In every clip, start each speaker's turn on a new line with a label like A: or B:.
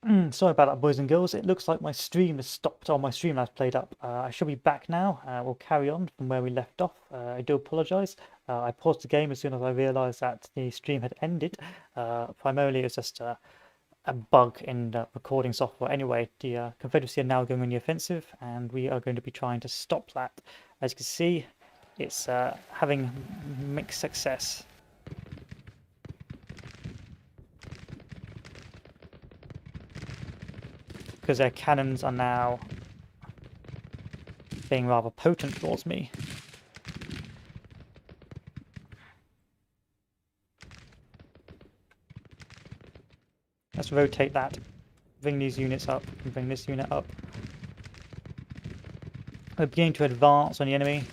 A: Sorry about that, boys and girls. It looks like my stream has stopped, or my stream has played up. I should be back now. We'll carry on from where we left off. I do apologise. I paused the game as soon as I realised that the stream had ended. Primarily, it was just a bug in the recording software. Anyway, the Confederacy are now going on the offensive, and we are going to be trying to stop that. As you can see, it's having mixed success. Because their cannons are now being rather potent towards me. Let's rotate that. Bring these units up and bring this unit up. We're beginning to advance on the enemy.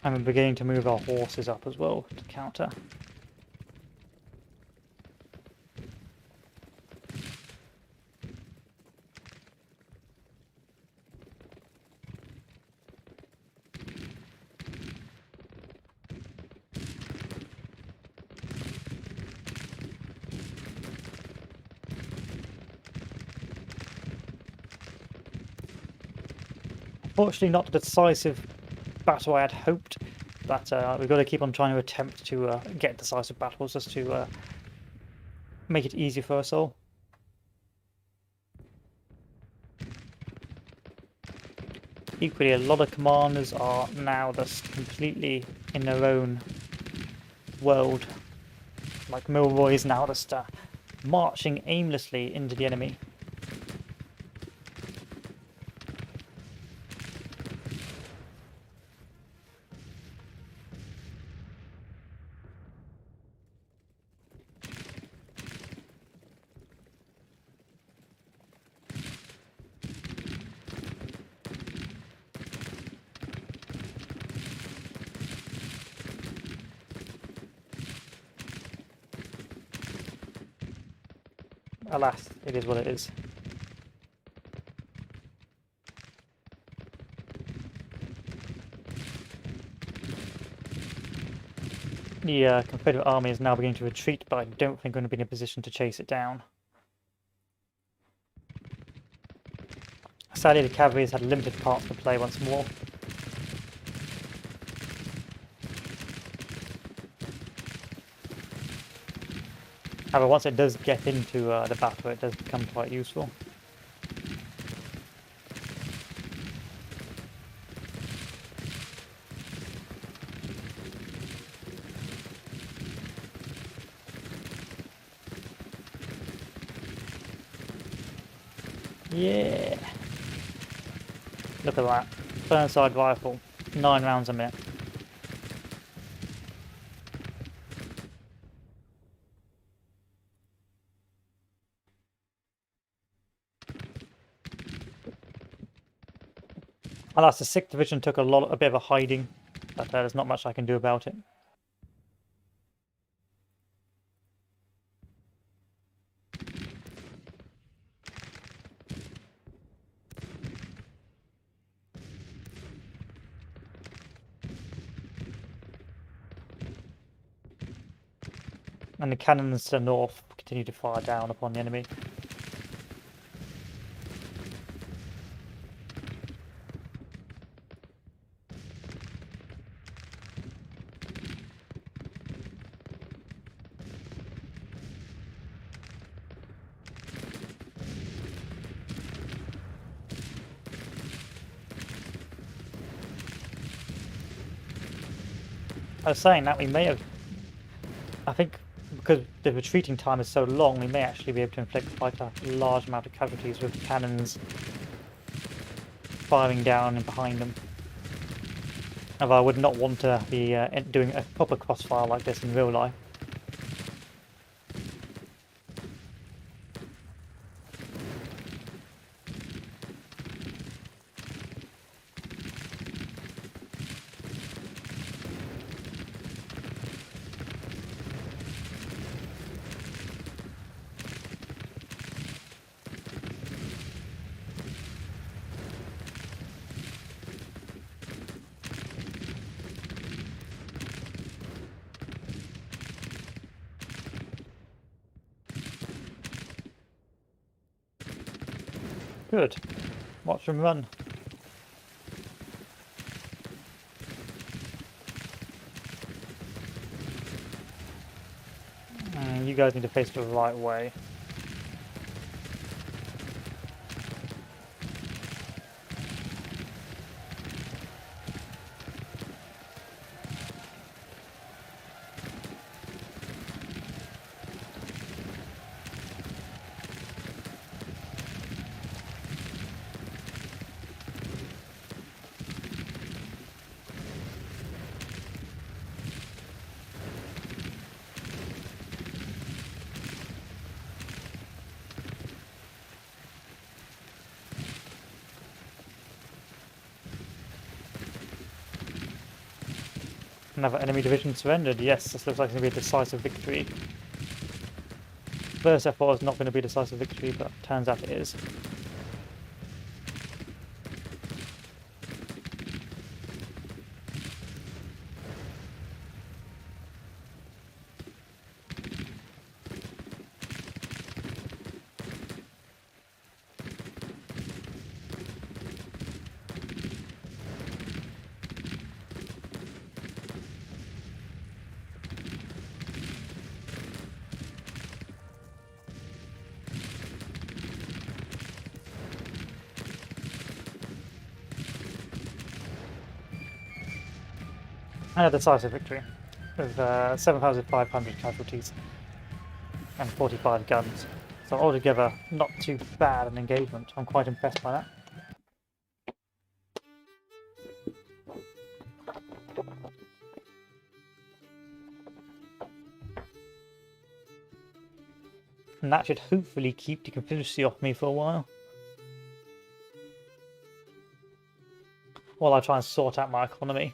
A: And we're beginning to move our horses up as well to counter. Unfortunately, not the decisive battle I had hoped, but we've got to keep on trying to attempt to get decisive battles just to make it easy for us all. Equally, a lot of commanders are now just completely in their own world. Like Milroy is now just marching aimlessly into the enemy. Alas, it is what it is. The Confederate army is now beginning to retreat, but I don't think we're going to be in a position to chase it down. Sadly, the cavalry has had limited parts to play once more. However, once it does get into the battle, it does become quite useful. Yeah! Look at that. Burnside rifle. 9 rounds a minute. Alas, the 6th Division took a bit of a hiding, but there's not much I can do about it. And the cannons to the north continue to fire down upon the enemy. I was saying that we may have, I think, because the retreating time is so long, we may actually be able to inflict quite a large amount of casualties with cannons firing down and behind them. Although I would not want to be doing a proper crossfire like this in real life. Good. Watch them run. You guys need to face the right way. Another enemy division surrendered. Yes, this looks like it's going to be a decisive victory. First I thought it was not going to be a decisive victory, but turns out it is. And a decisive victory with 7,500 casualties and 45 guns. So altogether, not too bad an engagement. I'm quite impressed by that. And that should hopefully keep the Confederacy off me for a while. While I try and sort out my economy.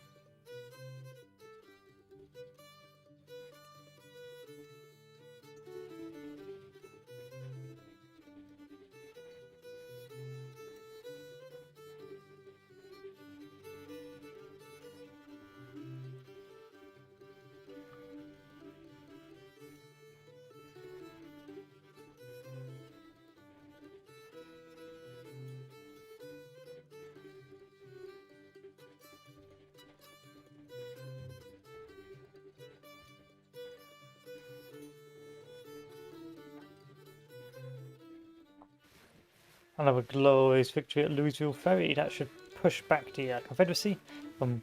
A: Another glorious victory at Louisville Ferry. That should push back the Confederacy from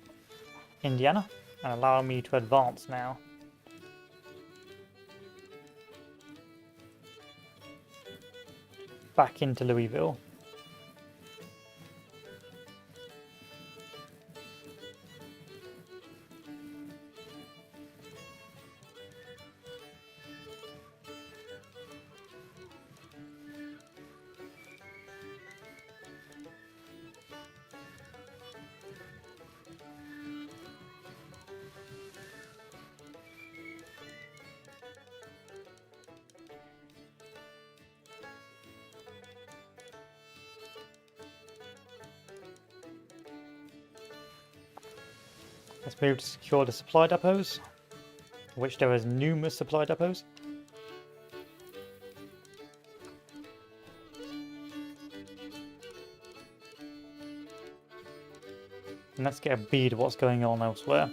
A: Indiana and allow me to advance now. Back into Louisville. Let's move to secure the supply depots, which there is numerous supply depots. And let's get a bead of what's going on elsewhere.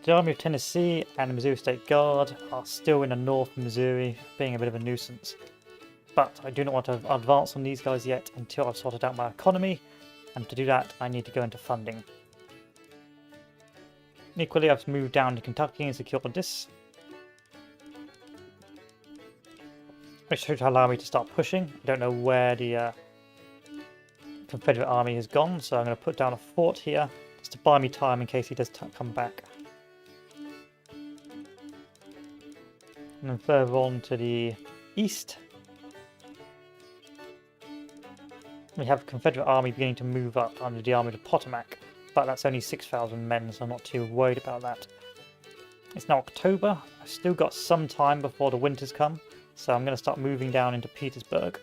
A: The Army of Tennessee and the Missouri State Guard are still in the north of Missouri, being a bit of a nuisance. But I do not want to advance on these guys yet until I've sorted out my economy, and to do that I need to go into funding. Equally, I've moved down to Kentucky and secured this, which should allow me to start pushing. I don't know where the Confederate army has gone, so I'm going to put down a fort here just to buy me time in case he does come back. And then further on to the east, we have the Confederate army beginning to move up under the Army of the Potomac, but that's only 6,000 men, so I'm not too worried about that. It's now October. I've still got some time before the winters come, so I'm going to start moving down into Petersburg.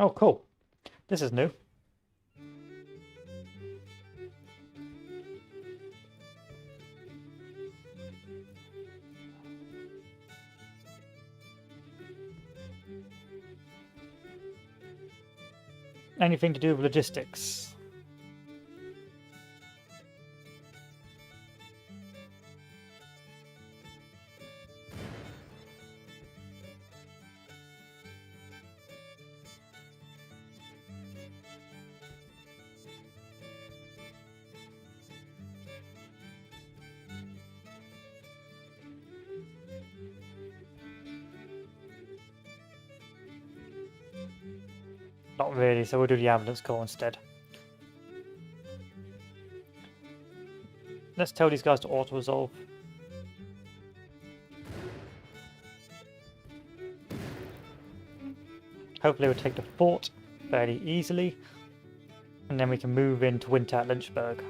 A: Oh, cool. This is new. Anything to do with logistics? Not really, so we'll do the ambulance call instead. Let's tell these guys to auto-resolve. Hopefully we'll take the fort fairly easily, and then we can move into winter at Lynchburg.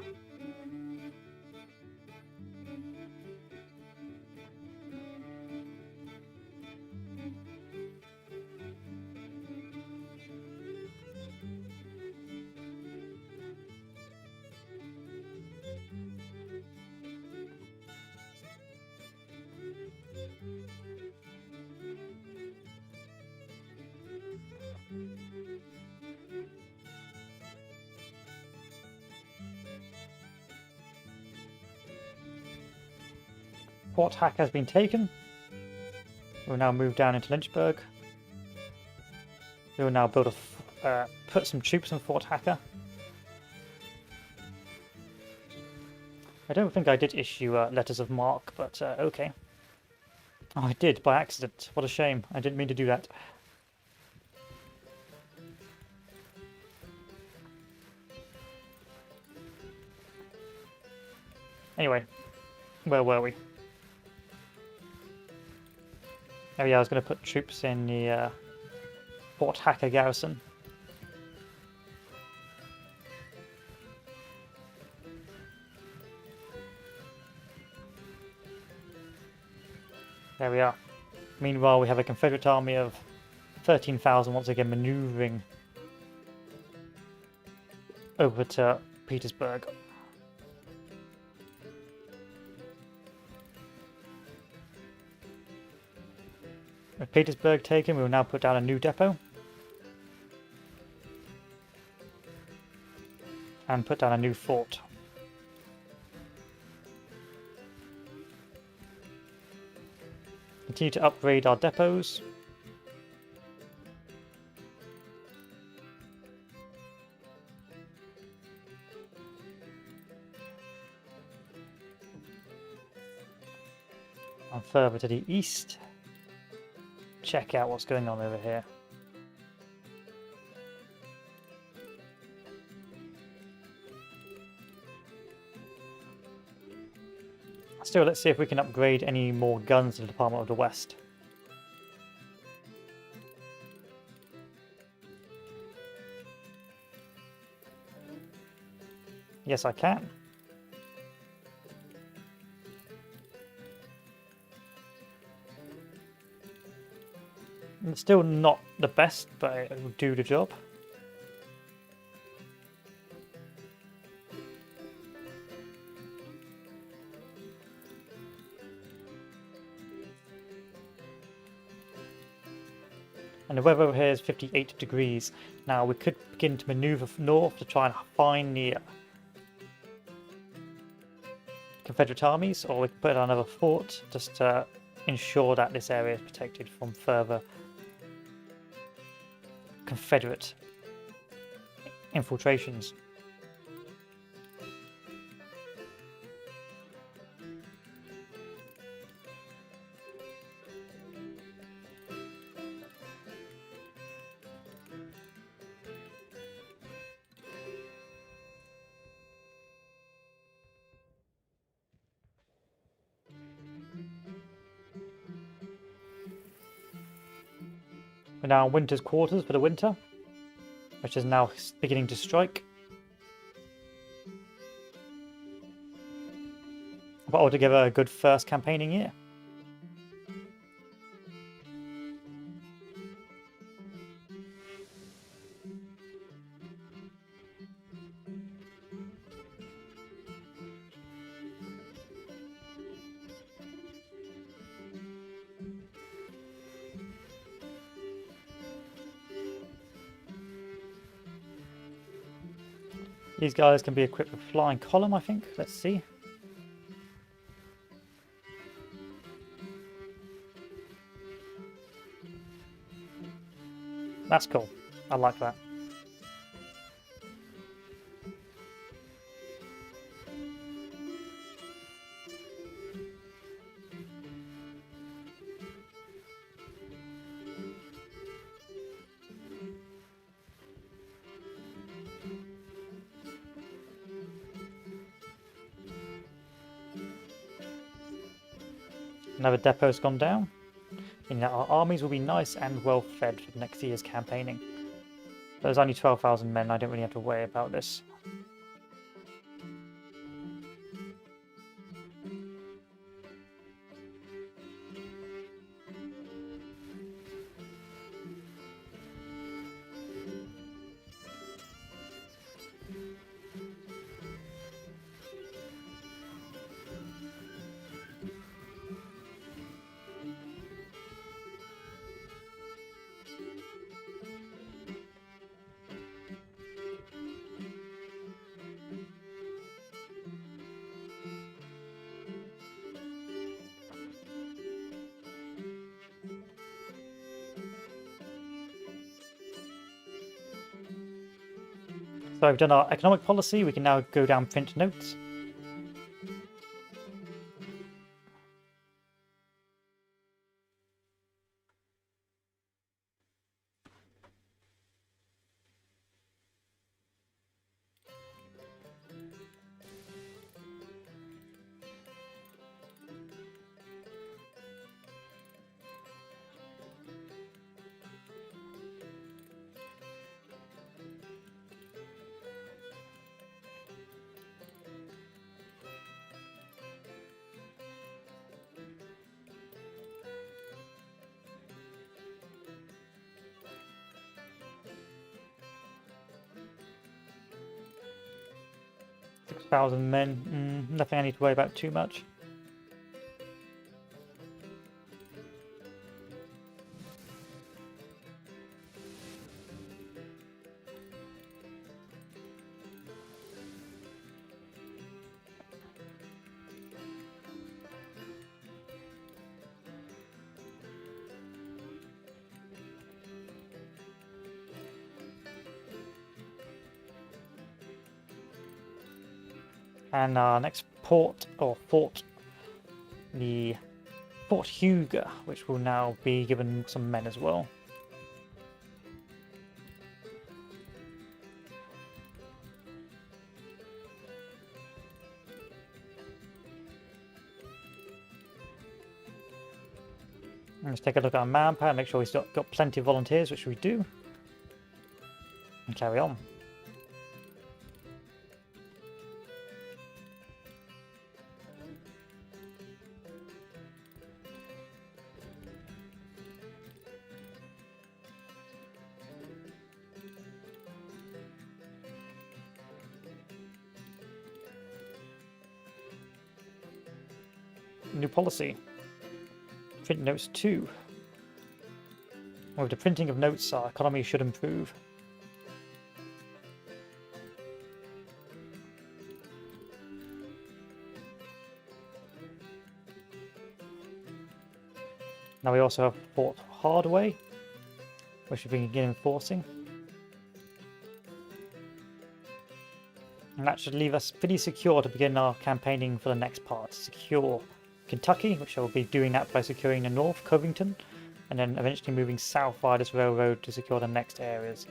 A: Fort Hack has been taken. We'll now move down into Lynchburg. We will now build put some troops in Fort Hacker. I don't think I did issue letters of marque, but okay. Oh, I did by accident. What a shame. I didn't mean to do that. Anyway, where were we? Oh yeah, I was going to put troops in the Fort Hacker garrison. There we are. Meanwhile, we have a Confederate army of 13,000 once again maneuvering over to Petersburg. With Petersburg taken, we will now put down a new depot. And put down a new fort. Continue to upgrade our depots. And further to the east. Check out what's going on over here. Still, let's see if we can upgrade any more guns in the Department of the West. Yes, I can. It's still not the best, but it will do the job. And the weather over here is 58 degrees. Now we could begin to maneuver north to try and find the Confederate armies, or we could put another fort just to ensure that this area is protected from further Confederate infiltrations. We're now in winter's quarters for the winter, which is now beginning to strike. But altogether a good first campaigning year. These guys can be equipped with flying column, I think. Let's see. That's cool. I like that. Another depot's gone down. Meaning that our armies will be nice and well fed for next year's campaigning. There's only 12,000 men, I don't really have to worry about this. So we've done our economic policy, we can now go down print notes. Thousand men, nothing I need to worry about too much. And our next port, or fort, the Fort Huger, which will now be given some men as well. Let's take a look at our manpower, make sure we've got plenty of volunteers, which we do. And carry on. New policy. Print notes 2. With the printing of notes, our economy should improve. Now we also have Fort Hardway, which we can begin enforcing. And that should leave us pretty secure to begin our campaigning for the next part. Secure Kentucky, which I will be doing that by securing the North, Covington, and then eventually moving south via this railroad to secure the next areas.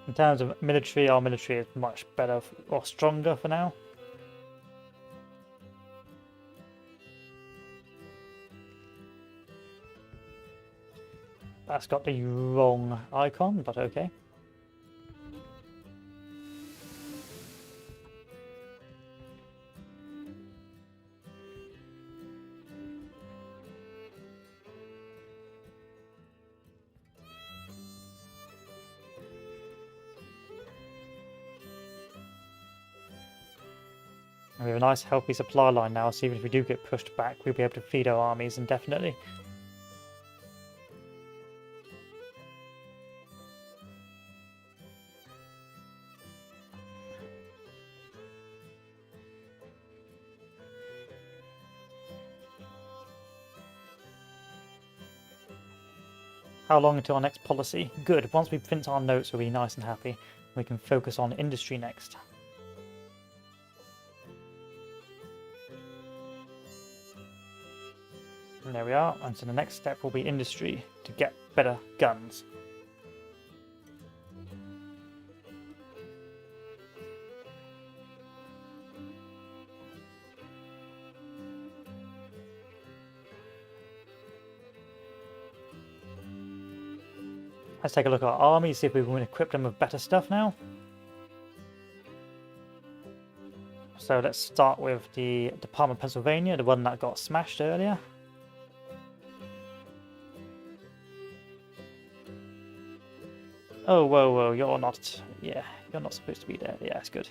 A: In terms of military, our military is much better or stronger for now. That's got the wrong icon, but okay. And we have a nice healthy supply line now, so even if we do get pushed back, we'll be able to feed our armies indefinitely. How long until our next policy? Good. Once we print our notes, we'll be nice and happy. We can focus on industry next. And there we are. And so the next step will be industry to get better guns. Let's take a look at our army, see if we can equip them with better stuff now. So let's start with the Department of Pennsylvania, the one that got smashed earlier. Oh, whoa, whoa, you're not... Yeah, you're not supposed to be there. Yeah, that's good.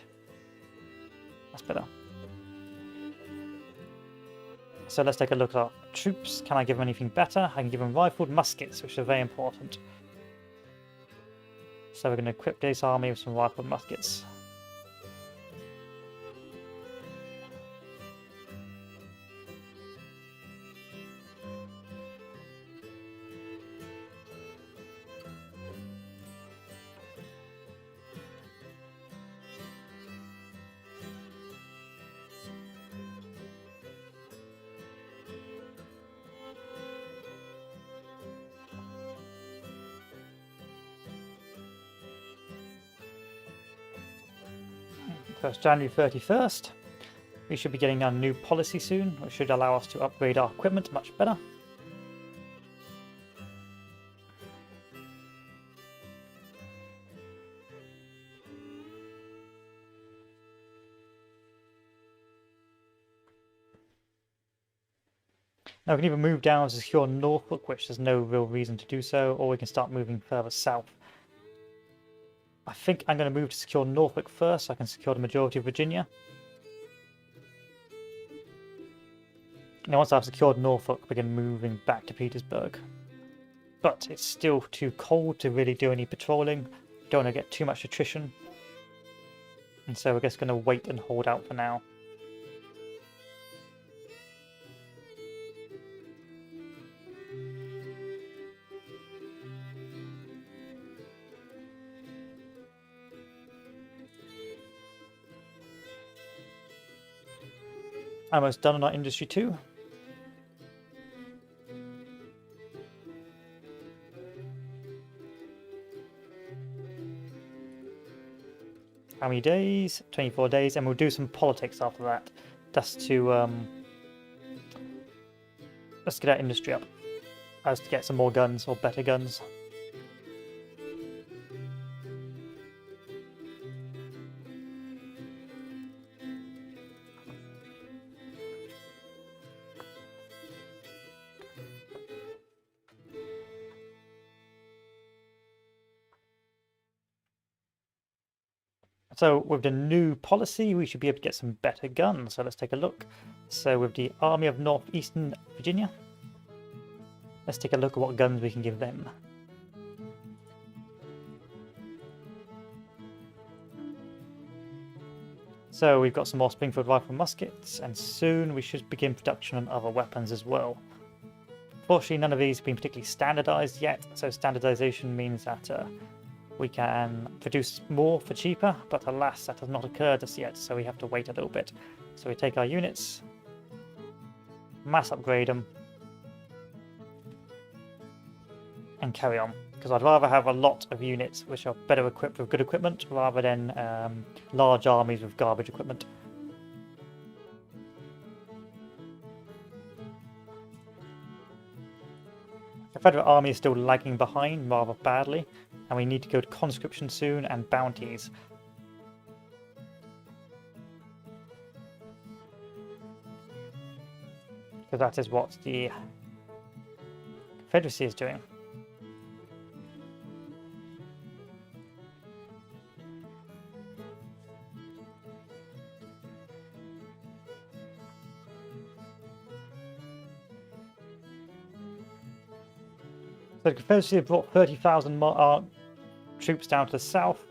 A: That's better. So let's take a look at our troops. Can I give them anything better? I can give them rifled muskets, which are very important. So we're going to equip this army with some rifled muskets. So it's January 31st. We should be getting a new policy soon, which should allow us to upgrade our equipment much better. Now we can either move down to secure Norfolk, which there's no real reason to do so, or we can start moving further south. I think I'm going to move to secure Norfolk first, so I can secure the majority of Virginia. Now once I've secured Norfolk, begin moving back to Petersburg. But it's still too cold to really do any patrolling. Don't want to get too much attrition. And so we're just going to wait and hold out for now. Almost done on our industry too. How many days? 24 days, and we'll do some politics after that. Just to let's get our industry up. As to get some more guns or better guns. So with the new policy, we should be able to get some better guns. So let's take a look. So with the Army of Northeastern Virginia, let's take a look at what guns we can give them. So we've got some more Springfield rifle muskets, and soon we should begin production on other weapons as well. Fortunately, none of these have been particularly standardized yet, so standardization means that we can produce more for cheaper, but alas, that has not occurred as yet, so we have to wait a little bit. So we take our units, mass upgrade them, and carry on. Because I'd rather have a lot of units which are better equipped with good equipment, rather than large armies with garbage equipment. The Federal Army is still lagging behind rather badly, and we need to go to conscription soon and bounties. Because that is what the Confederacy is doing. The Confederacy have brought 30,000 troops down to the south,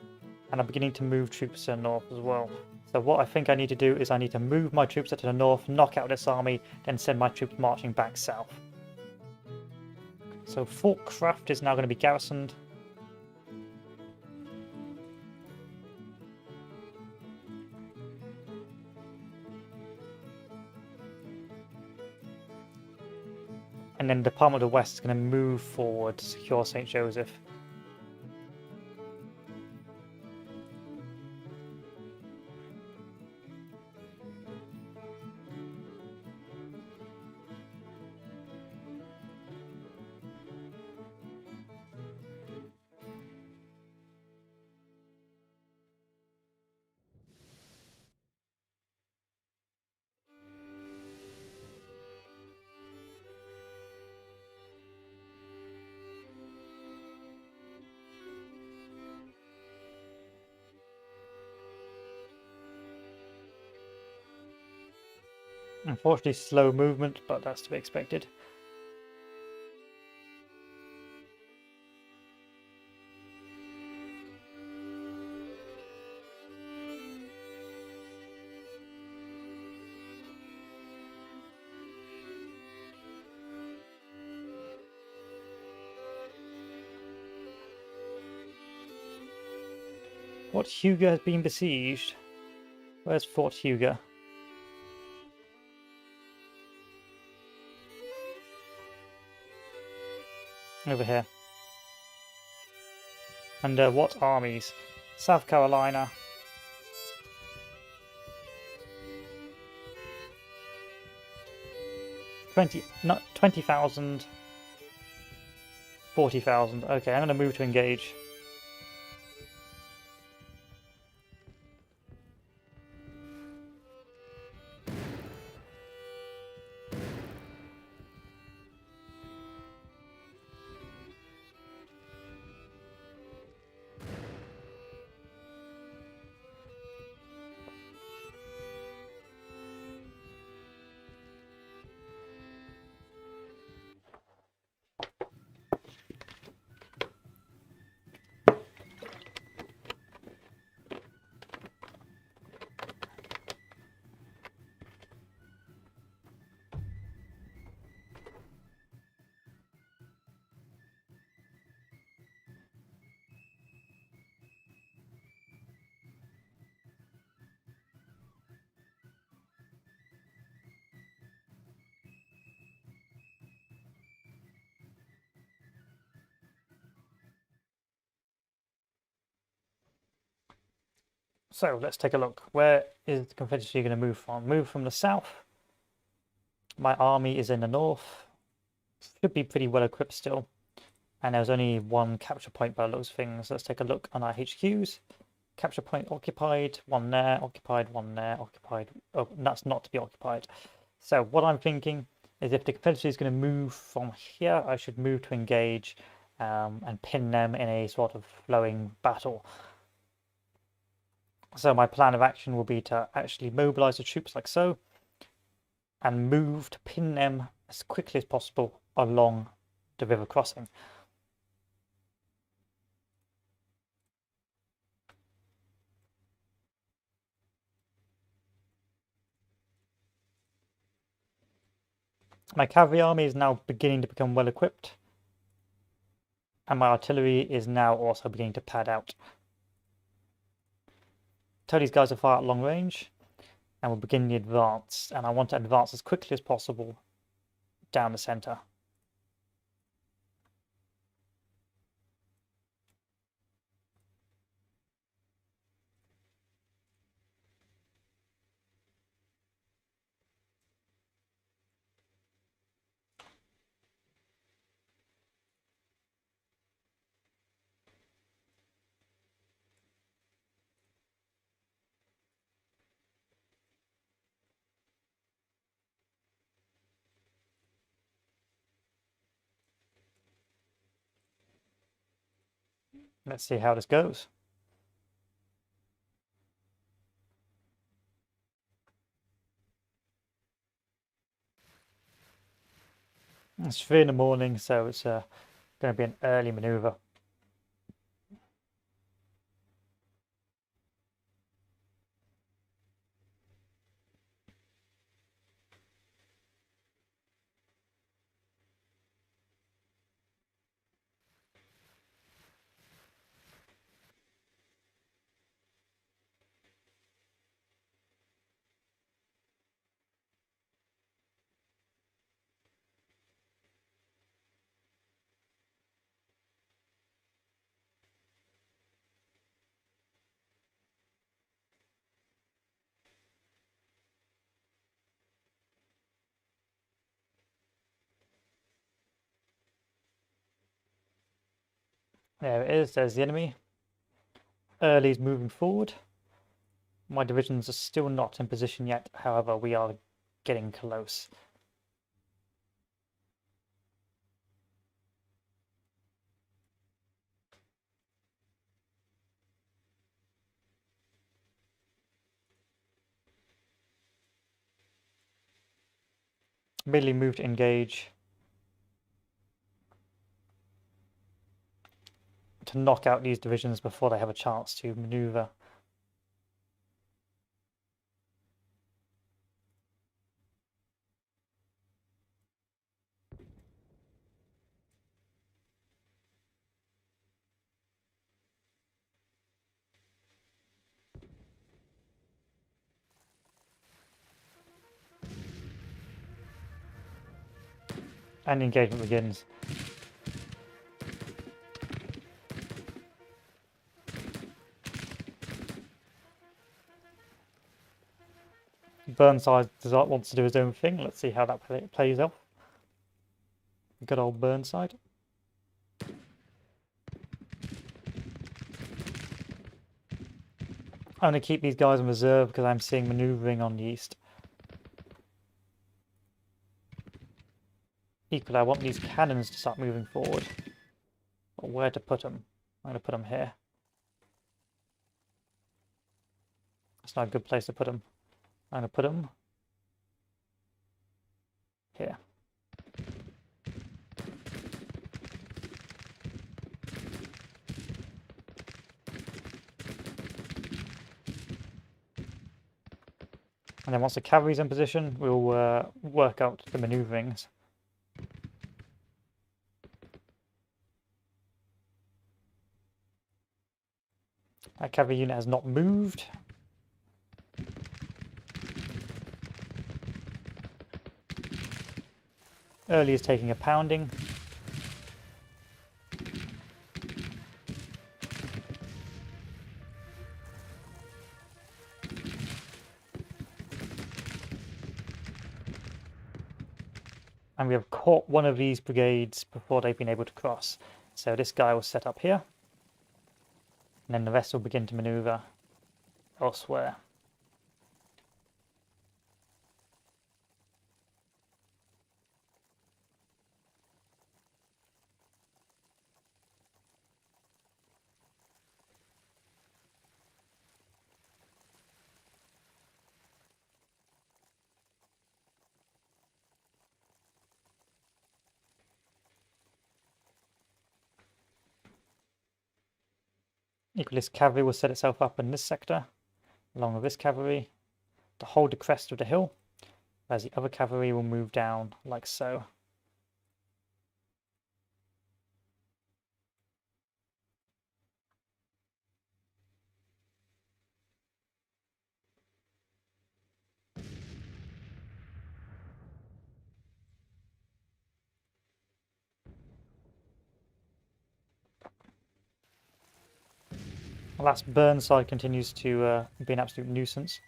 A: and I'm beginning to move troops to the north as well. So what I think I need to do is I need to move my troops to the north, knock out this army, then send my troops marching back south. So Fort Kraft is now going to be garrisoned. And then the Department of the West is going to move forward to secure St. Joseph. Unfortunately, slow movement, but that's to be expected. Fort Huger has been besieged. Where's Fort Huger? Over here. Under what armies? South Carolina. Not 20,000. 40,000. Okay, I'm going to move to engage. So let's take a look. Where is the Confederacy going to move from? Move from the south. My army is in the north. Should be pretty well equipped still. And there's only one capture point by those things. Let's take a look on our HQs. Capture point occupied, one there, occupied, one there, occupied. Oh, that's not to be occupied. So what I'm thinking is if the Confederacy is going to move from here, I should move to engage and pin them in a sort of flowing battle. So my plan of action will be to actually mobilize the troops like so and move to pin them as quickly as possible along the river crossing. My cavalry army is now beginning to become well equipped, and my artillery is now also beginning to pad out. Tell these guys to fire at long range, and we'll begin the advance. And I want to advance as quickly as possible down the center. Let's see how this goes. It's 3 in the morning, so it's Going to be an early maneuver. There it is, there's the enemy. Early's moving forward. My divisions are still not in position yet, however, we are getting close. Immediately move to engage. To knock out these divisions before they have a chance to maneuver. And engagement begins. Burnside wants to do his own thing. Let's see how that plays off. Good old Burnside. I'm going to keep these guys in reserve because I'm seeing maneuvering on the east. Equally, I want these cannons to start moving forward. But where to put them? I'm going to put them here. That's not a good place to put them. I'm going to put them here. And then once the cavalry's in position, we'll work out the maneuverings. That cavalry unit has not moved. Early is taking a pounding. And we have caught one of these brigades before they've been able to cross. So this guy will set up here. And then the rest will begin to maneuver elsewhere. Equally, this cavalry will set itself up in this sector, along with this cavalry, to hold the crest of the hill, whereas the other cavalry will move down like so. Alas, Burnside continues to be an absolute nuisance.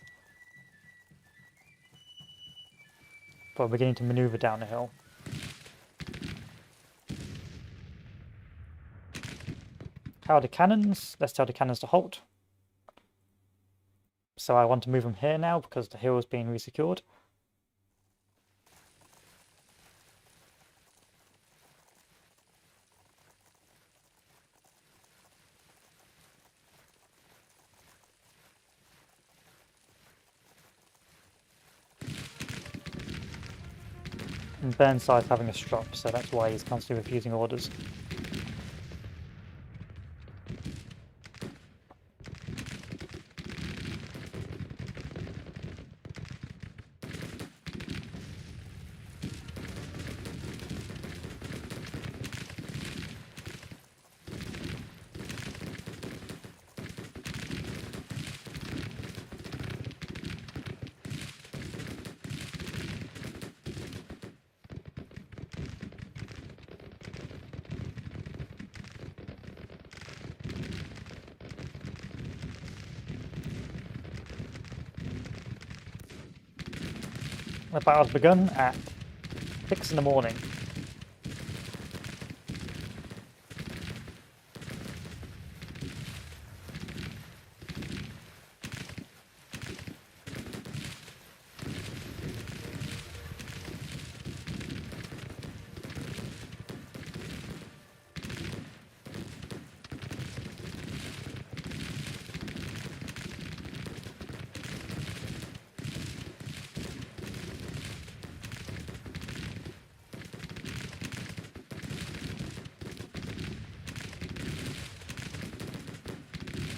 A: But we're beginning to maneuver down the hill. How are the cannons? Let's tell the cannons to halt. So I want to move them here now because the hill is being resecured. And Burnside's having a strop, so that's why he's constantly refusing orders. The battle's begun at 6 in the morning.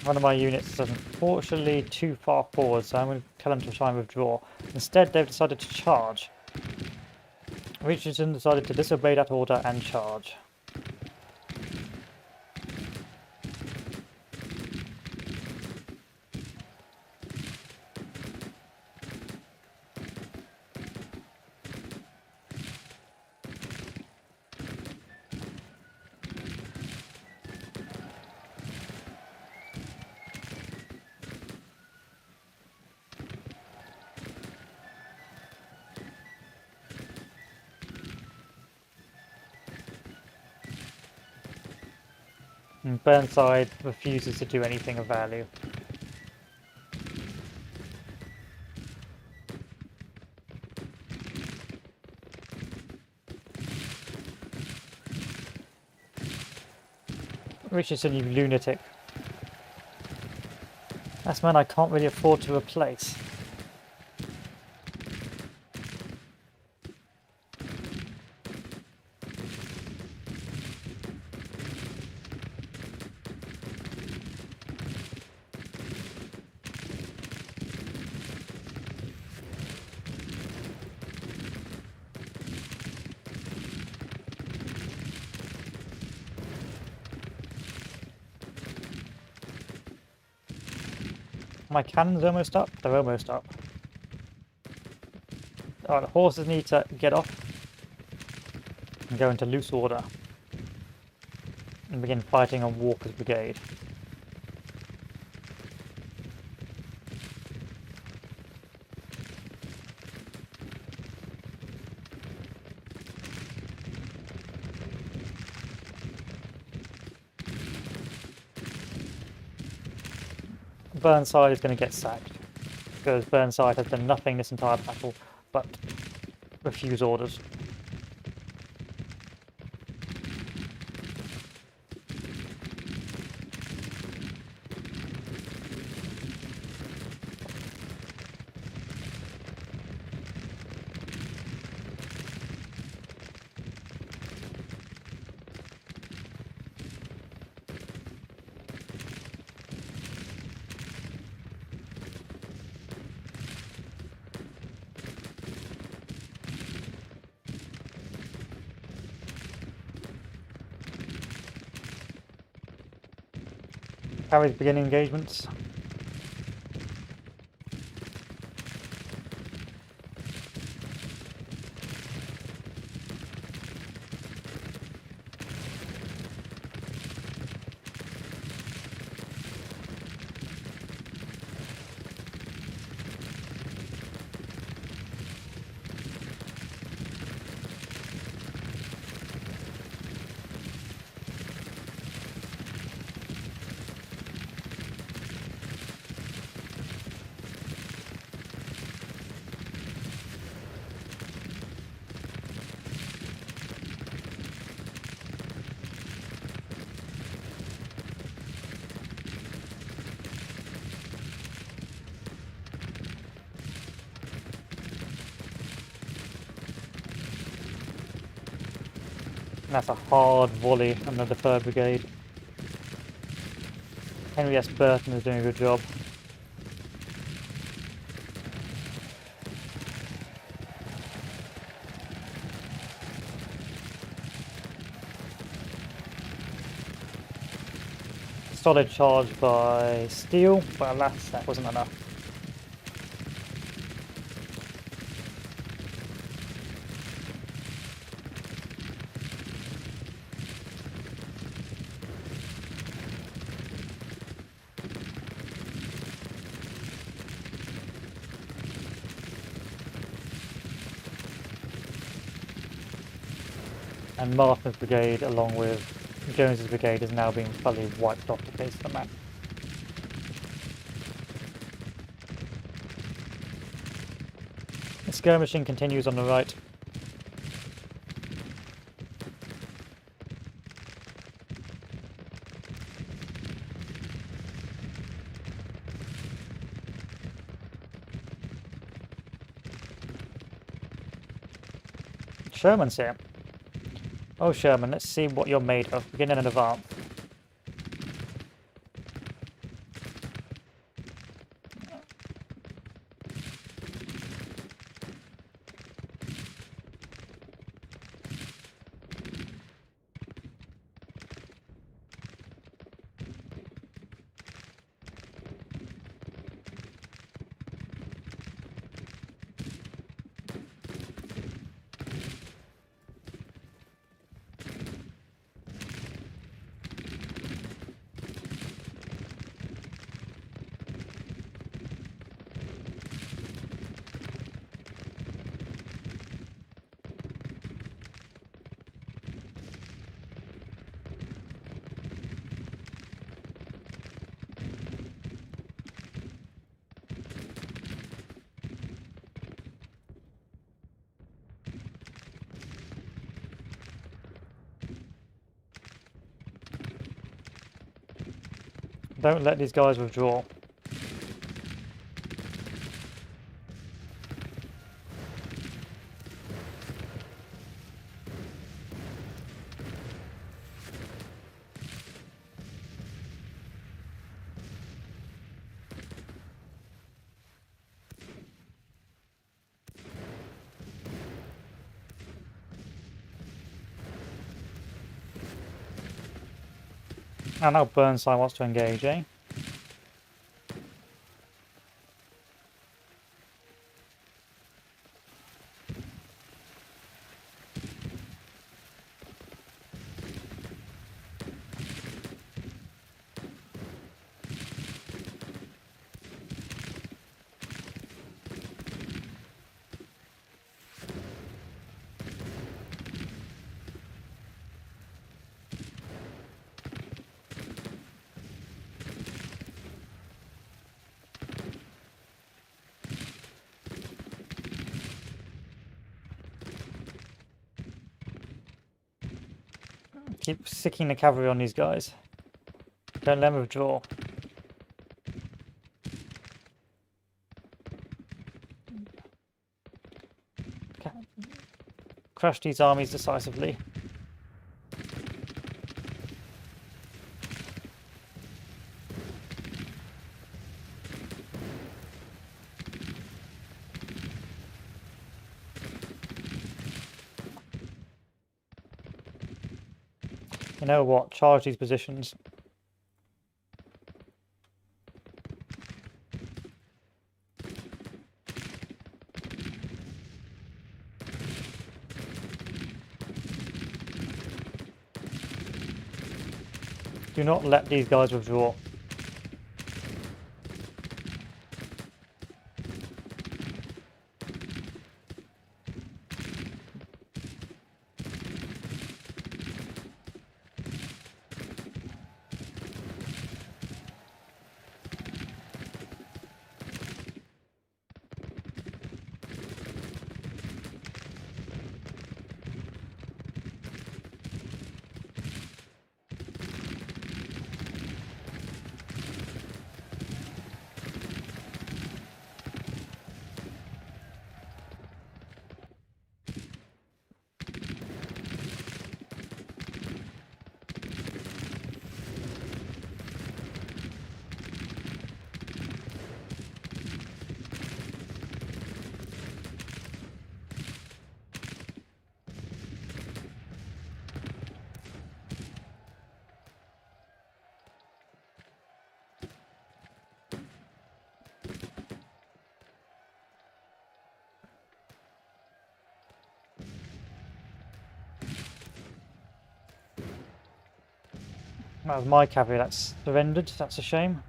A: One of my units is unfortunately too far forward, so I'm going to tell them to try and withdraw. Instead, they've decided to charge. Richardson decided to disobey that order and charge. And Burnside refuses to do anything of value. Richardson, you lunatic. That's man I can't really afford to replace. My cannon's almost up. They're almost up. Alright, the horses need to get off and go into loose order and begin fighting on Walker's brigade. Burnside is going to get sacked because Burnside has done nothing this entire battle but refuse orders. Harry's beginning engagements. And that's a hard volley under the 3rd Brigade. Henry S. Burton is doing a good job. Solid charge by Steele, but alas, that wasn't enough. And Martha's brigade, along with Jones's brigade, is now being fully wiped off the face of the map. The skirmishing continues on the right. Sherman's here. Oh, Sherman, let's see what you're made of. Begin in advance. Don't let these guys withdraw. And now Burnside wants to engage, eh? Keep sicking the cavalry on these guys. Don't let them withdraw. Crush these armies decisively. You know what? Charge these positions. Do not let these guys withdraw. That was my cavalry that's surrendered. That's a shame.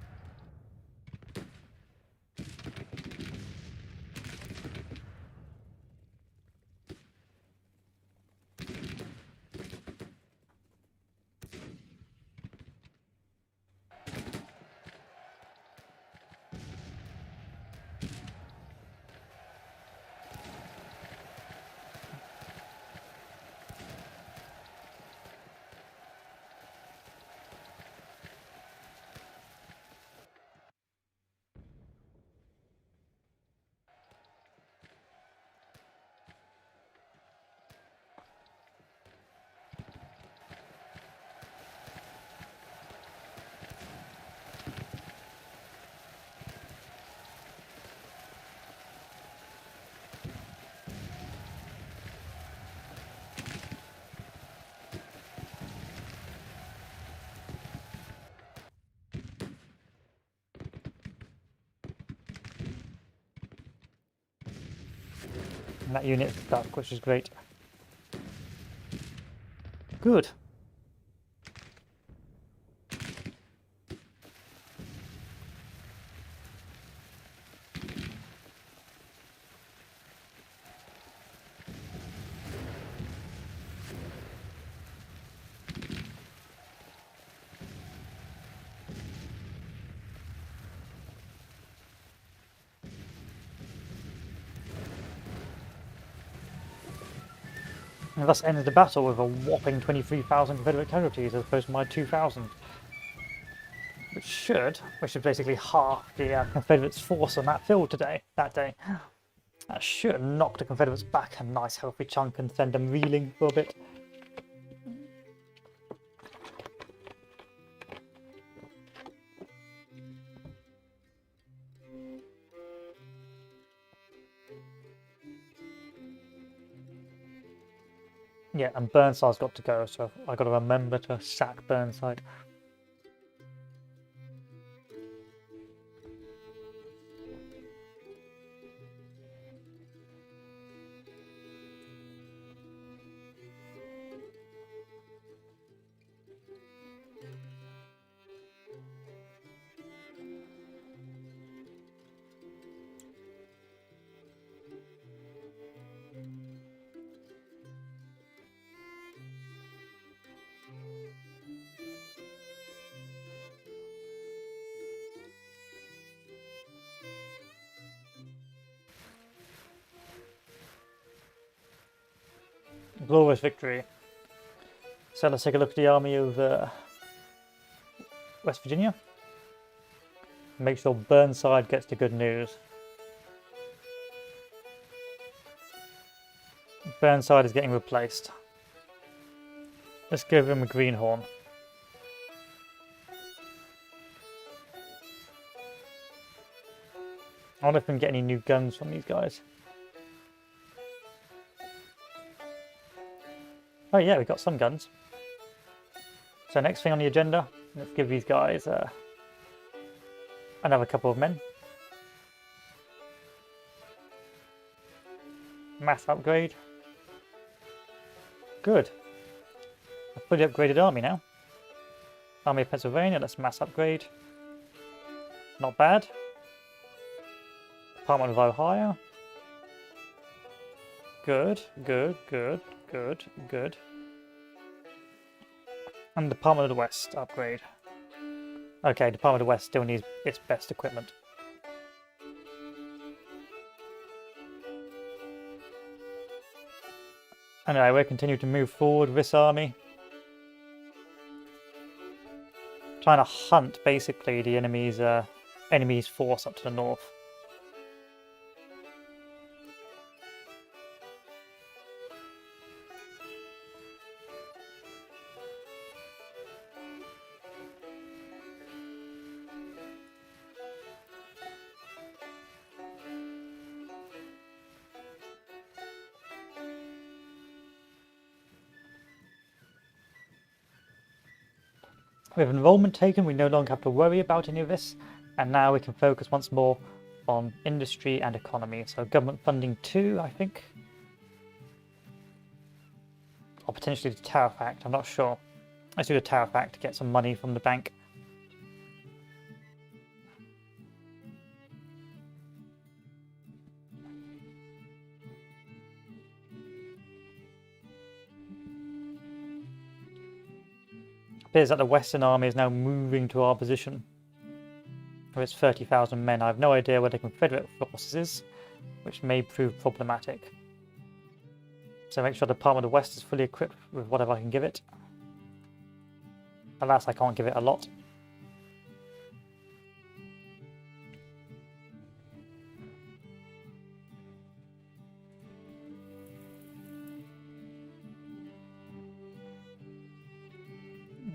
A: That unit's stuck, which is great. Good. And thus ended the battle with a whopping 23,000 Confederate casualties as opposed to my 2,000. Which is basically half the Confederates' force on that field that day. That should knock the Confederates back a nice healthy chunk and send them reeling for a bit. Yeah, and Burnside's got to go, so I got to remember to sack Burnside. Glorious victory. So let's take a look at the army of West Virginia. Make sure Burnside gets the good news. Burnside is getting replaced. Let's give him a greenhorn. I wonder if we can get any new guns from these guys. Oh yeah, we got some guns. So next thing on the agenda, let's give these guys another couple of men. Mass upgrade. Good. A fully upgraded army now. Army of Pennsylvania, let's mass upgrade. Not bad. Department of Ohio. Good, good, good, good, good. And Department of the West upgrade. Okay, Department of the West still needs its best equipment. Anyway, we'll continue to move forward with this army. Trying to hunt basically the enemy's force up to the north. With enrollment taken, we no longer have to worry about any of this, and now we can focus once more on industry and economy. So government funding too, I think. Or potentially the Tariff Act, I'm not sure. Let's do the Tariff Act to get some money from the bank. Appears that the Western Army is now moving to our position. With its 30,000 men, I have no idea where the Confederate forces is, which may prove problematic. So make sure the Department of the West is fully equipped with whatever I can give it. Alas, I can't give it a lot.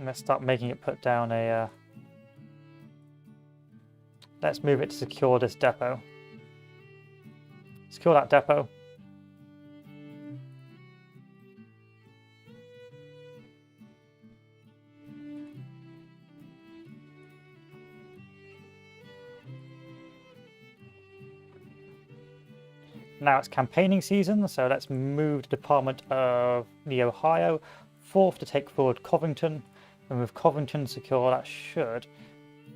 A: Let's start making it put down a... Let's move it to secure this depot. Secure that depot. Now it's campaigning season, so let's move the Department of the Ohio 4th to take forward Covington. And with Covington secure, that should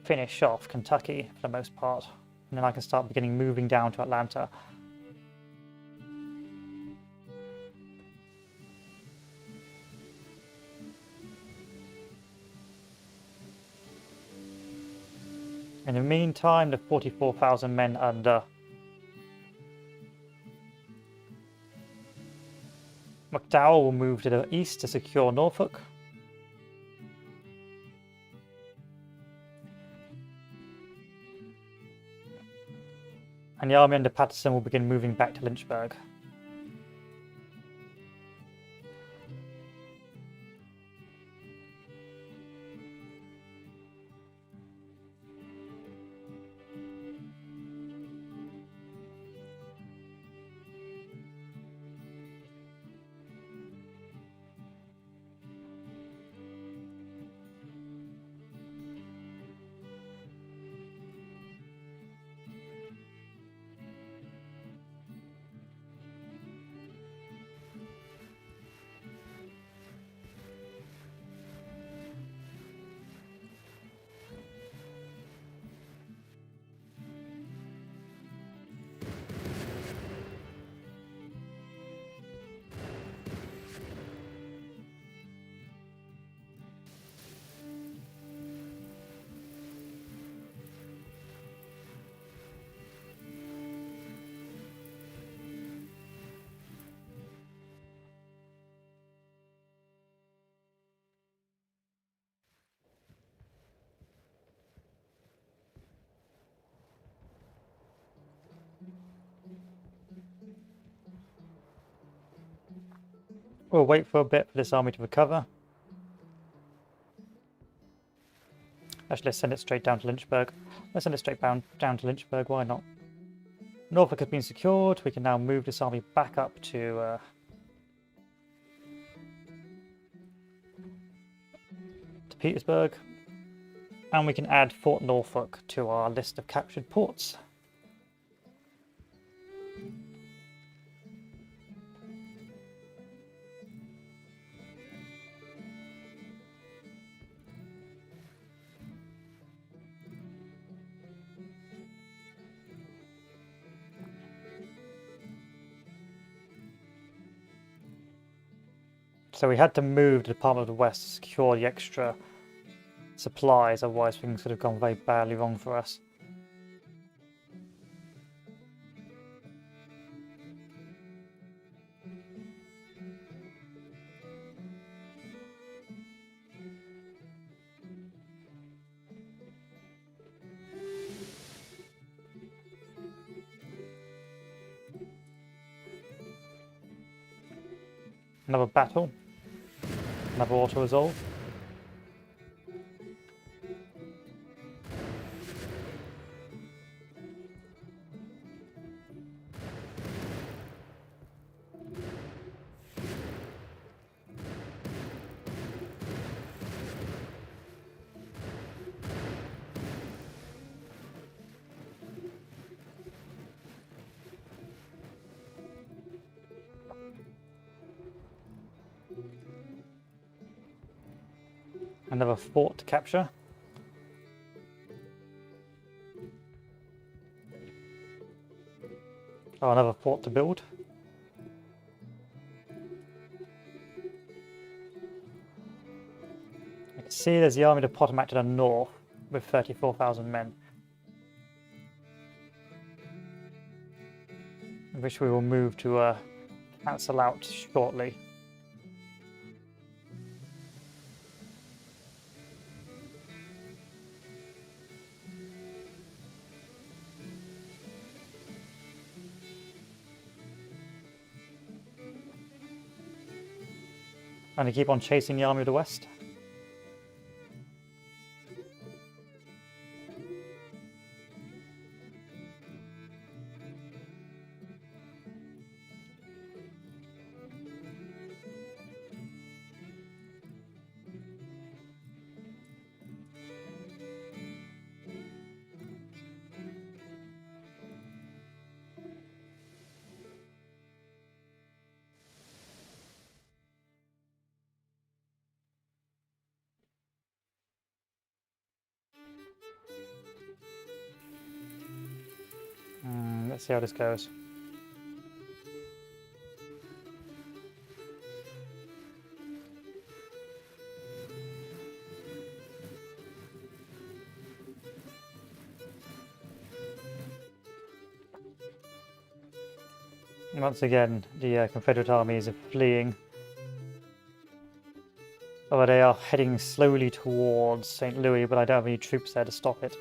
A: finish off Kentucky for the most part. And then I can start beginning moving down to Atlanta. In the meantime, the 44,000 men under McDowell will move to the east to secure Norfolk. And the army under Patterson will begin moving back to Lynchburg. We'll wait for a bit for this army to recover. Actually, let's send it straight down to Lynchburg. Let's send it straight down to Lynchburg, why not? Norfolk has been secured. We can now move this army back up to Petersburg. And we can add Fort Norfolk to our list of captured ports. So we had to move the Department of the West to secure the extra supplies, otherwise things could have gone very badly wrong for us. Another battle. Another auto-resolve. Another fort to capture. Oh, another fort to build. I can see there's the army to Potomac to the north with 34,000 men, which we will move to cancel out shortly. And to keep on chasing the army of the West. Let's see how this goes. Once again, the Confederate armies are fleeing. Although they are heading slowly towards St. Louis, but I don't have any troops there to stop it.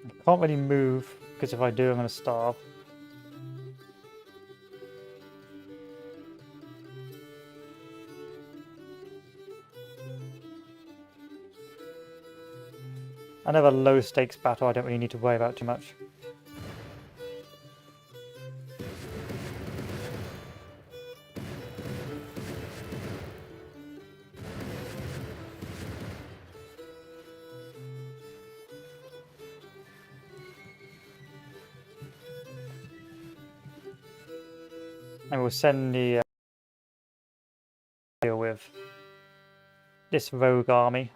A: I can't really move, because if I do, I'm going to starve. Another low stakes battle I don't really need to worry about too much. And we'll send the deal with this rogue army.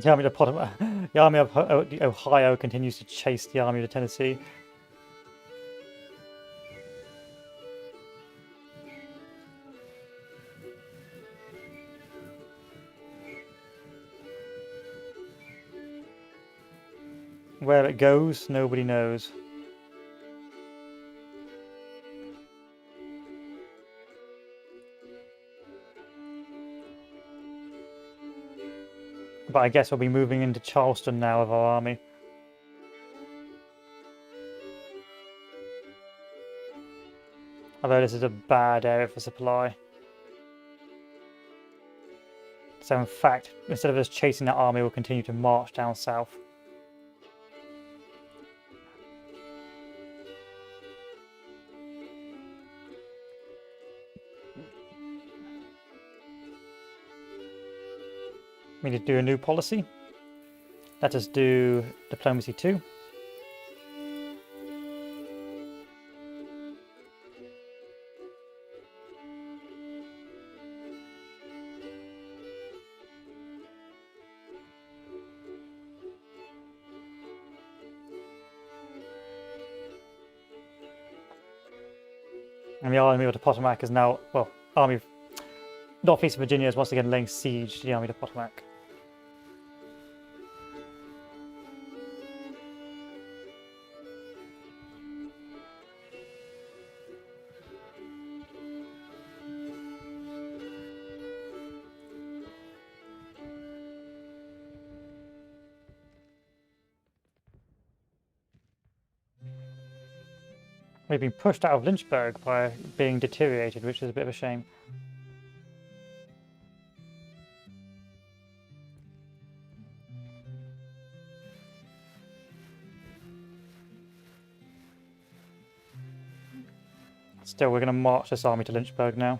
A: The army of the army of Ohio continues to chase the army of Tennessee. Where it goes, nobody knows. But I guess we'll be moving into Charleston now with our army. Although this is a bad area for supply. So in fact, instead of us chasing that army, we'll continue to march down south. We need to do a new policy. Let us do diplomacy 2. And the army of the Potomac is now, well, army of Northeast Virginia is once again laying siege to the army of the Potomac. We've been pushed out of Lynchburg by being deteriorated, which is a bit of a shame. Still, we're going to march this army to Lynchburg now.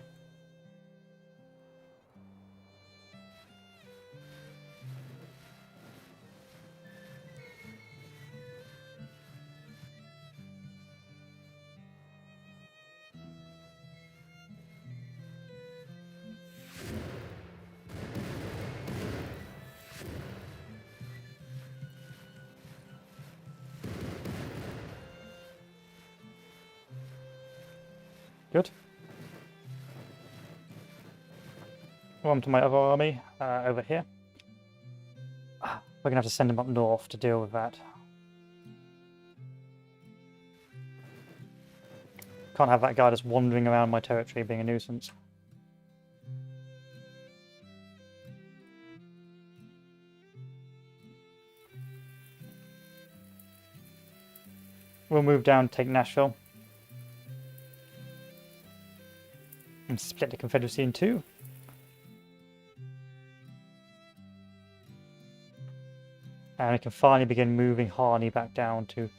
A: Good. On to my other army over here. We're going to have to send them up north to deal with that. Can't have that guy just wandering around my territory being a nuisance. We'll move down, take Nashville, and split the Confederacy in two. And we can finally begin moving Harney back down to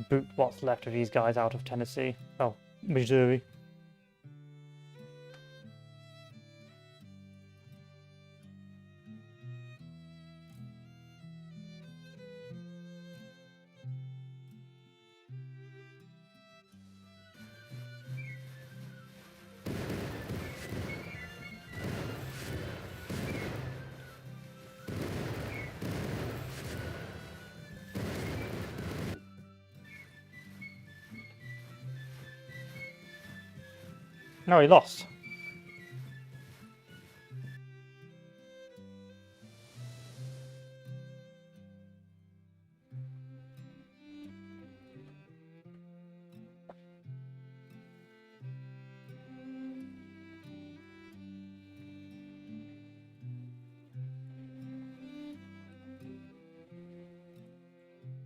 A: boot what's left of these guys out of Tennessee. Well, Missouri. No, he lost.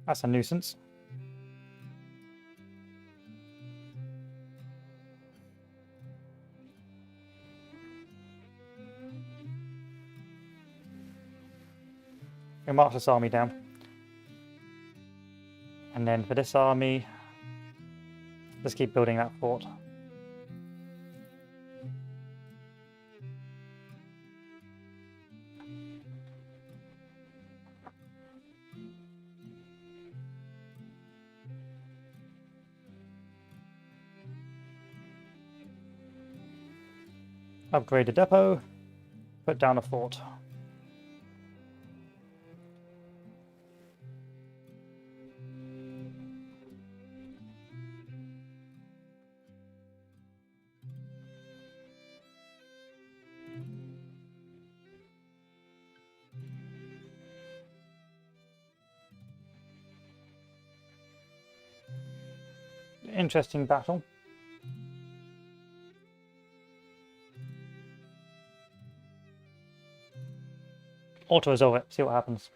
A: That's a nuisance. We'll march this army down. And then for this army, let's keep building that fort. Upgrade the depot, put down a fort. Interesting battle. Auto-resolve it, see what happens.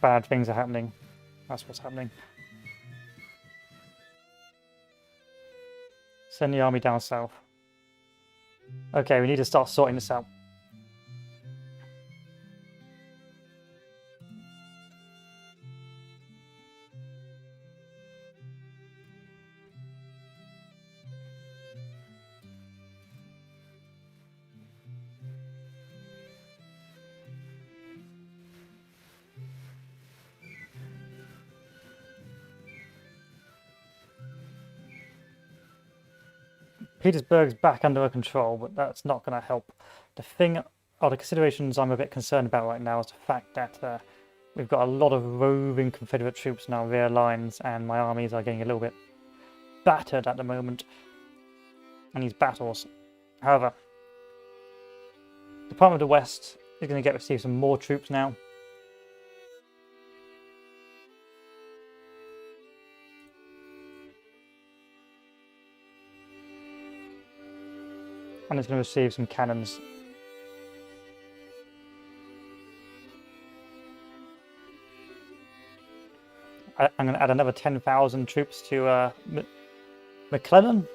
A: Bad things are happening. That's what's happening. Send the army down south. Okay, we need to start sorting this out. Petersburg's back under our control, but that's not going to help. The thing, or the considerations I'm a bit concerned about right now is the fact that we've got a lot of roving Confederate troops in our rear lines, and my armies are getting a little bit battered at the moment in these battles. However, the Department of the West is going to receive some more troops now. And it's going to receive some cannons. I'm going to add another 10,000 troops to McClellan.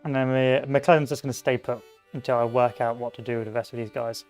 A: And then McClellan's just going to stay put until I work out what to do with the rest of these guys.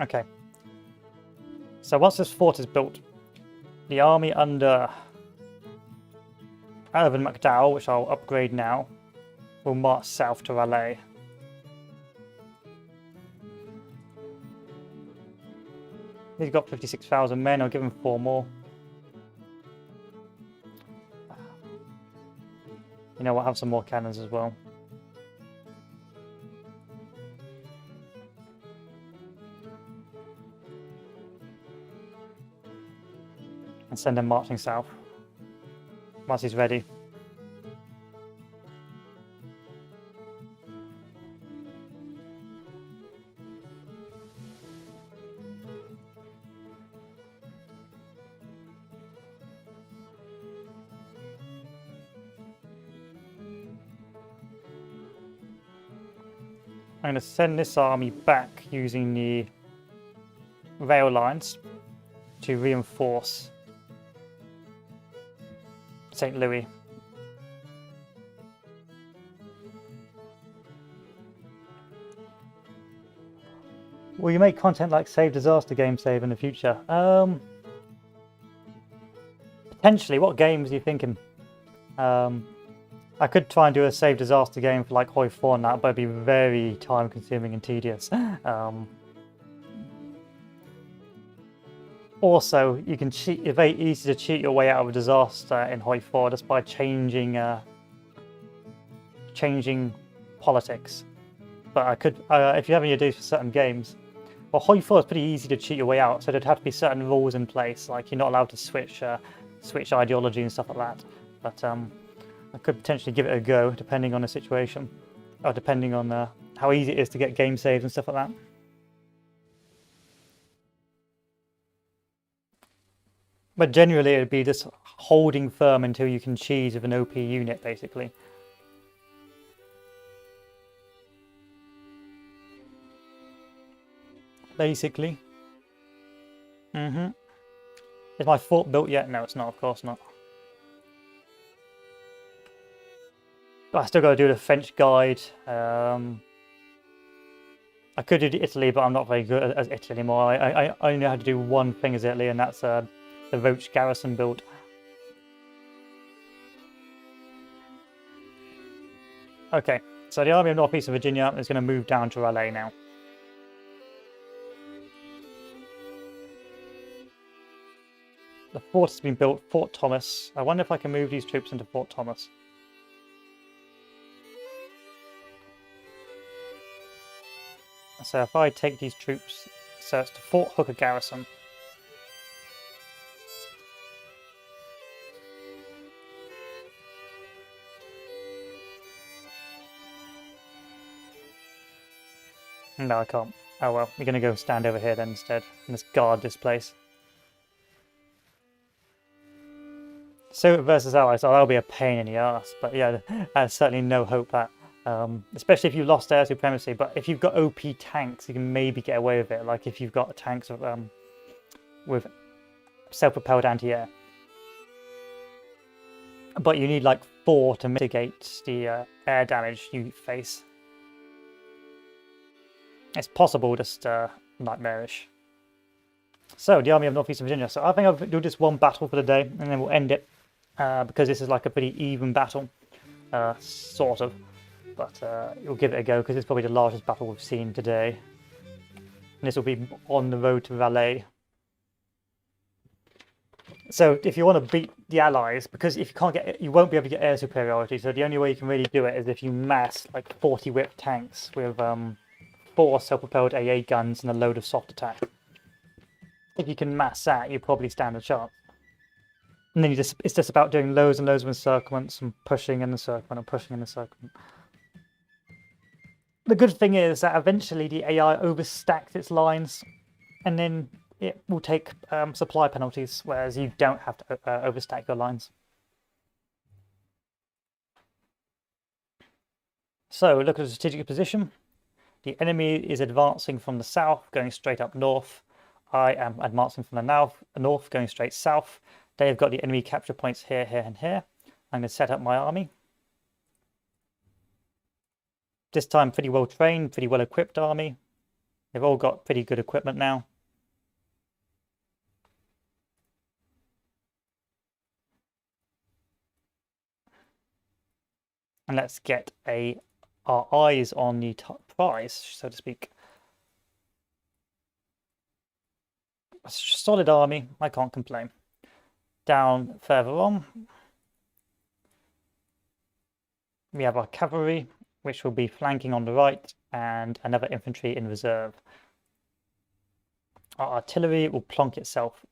A: Okay. So once this fort is built, the army under Irvin McDowell, which I'll upgrade now, will march south to Raleigh. He's got 56,000 men, I'll give him 4 more. You know what, have some more cannons as well. And send him marching south once he's ready. I'm going to send this army back using the rail lines to reinforce St. Louis. Will you make content like Save Disaster Game Save in the future? Potentially. What games are you thinking? I could try and do a Save Disaster game for like Hoi 4 and that, but it'd be very time consuming and tedious. Also, you can cheat. It's very easy to cheat your way out of a disaster in Hoi 4 just by changing politics. But I could, if you have any ideas for certain games, well, Hoi 4 is pretty easy to cheat your way out. So there'd have to be certain rules in place, like you're not allowed to switch ideology and stuff like that. But I could potentially give it a go, depending on the situation, or depending on how easy it is to get game saves and stuff like that. But generally, it'd be just holding firm until you can cheese with an OP unit, basically. Basically. Is my fort built yet? No, it's not, of course not. I still got to do the French guide. I could do Italy, but I'm not very good at Italy anymore. I only know how to do one thing as Italy, and that's the Roach garrison build. Okay, so the army of Northeastern Virginia is going to move down to Raleigh now. The fort has been built, Fort Thomas. I wonder if I can move these troops into Fort Thomas. So if I take these troops, so it's to Fort Hooker Garrison. No, I can't. Oh well, we're going to go stand over here then instead, and just guard this place. Soviet versus Allies, oh, that'll be a pain in the ass, but yeah, there's certainly no hope that. Especially if you lost air supremacy, but if you've got OP tanks, you can maybe get away with it. Like if you've got tanks with self-propelled anti-air, but you need like 4 to mitigate the air damage you face. It's possible, just nightmarish. So the Army of Northeastern Virginia. So I think I'll do just one battle for the day, and then we'll end it because this is like a pretty even battle, sort of. But we'll give it a go because it's probably the largest battle we've seen today. And this will be on the road to Raleigh. So if you want to beat the Allies, because if you can't get, you won't be able to get air superiority. So the only way you can really do it is if you mass like 40 whip tanks with 4 self-propelled AA guns and a load of soft attack. If you can mass that, you probably stand a chance. And then it's just about doing loads and loads of encirclements and pushing in the circlement and pushing in the circlement. The good thing is that eventually the AI overstacks its lines, and then it will take supply penalties, whereas you don't have to overstack your lines. So look at the strategic position. The enemy is advancing from the south, going straight up north. I am advancing from the north, going straight south. They've got the enemy capture points here, here, and here. I'm going to set up my army. This time, pretty well trained, pretty well equipped army. They've all got pretty good equipment now. And let's get our eyes on the top prize, so to speak. A solid army, I can't complain. Down further on, we have our cavalry, which will be flanking on the right, and another infantry in reserve. Our artillery will plonk itself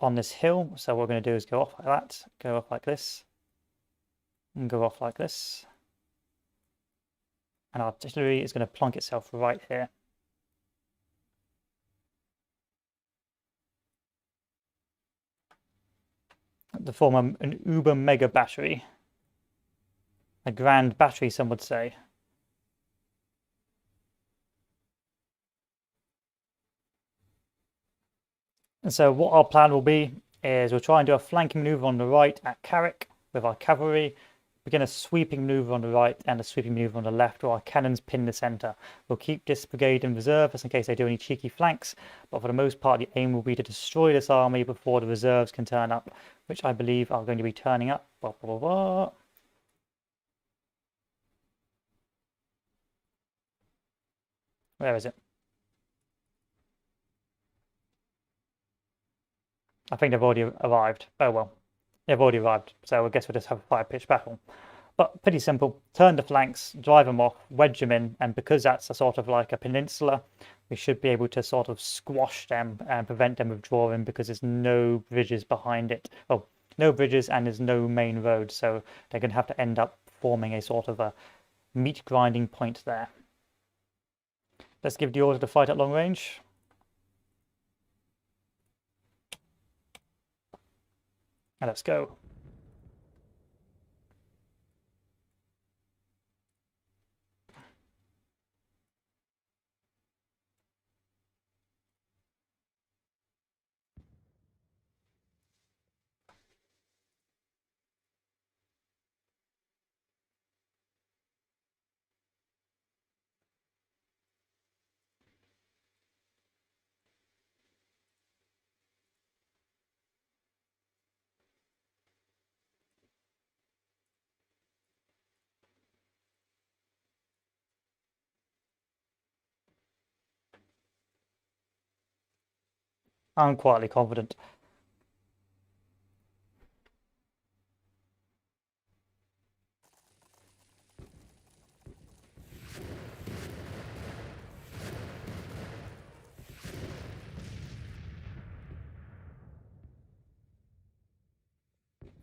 A: on this hill, so what we're going to do is go off like that, go off like this, and go off like this. And our artillery is going to plonk itself right here. To form an uber mega battery. A grand battery, some would say. And so what our plan will be is we'll try and do a flanking maneuver on the right at Carrick with our cavalry, begin a sweeping maneuver on the right and a sweeping maneuver on the left, where our cannons pin the centre. We'll keep this brigade in reserve just in case they do any cheeky flanks, but for the most part the aim will be to destroy this army before the reserves can turn up, which I believe are going to be turning up. Blah, blah, blah, blah. Where is it? I think they've already arrived. Oh well, they've already arrived, so I guess we'll just have a fire-pitch battle. But pretty simple. Turn the flanks, drive them off, wedge them in, and because that's a sort of like a peninsula, we should be able to sort of squash them and prevent them withdrawing because there's no bridges behind it. Oh, no bridges and there's no main road, so they're going to have to end up forming a sort of a meat grinding point there. Let's give the order to fight at long range. And let's go. I'm quietly confident.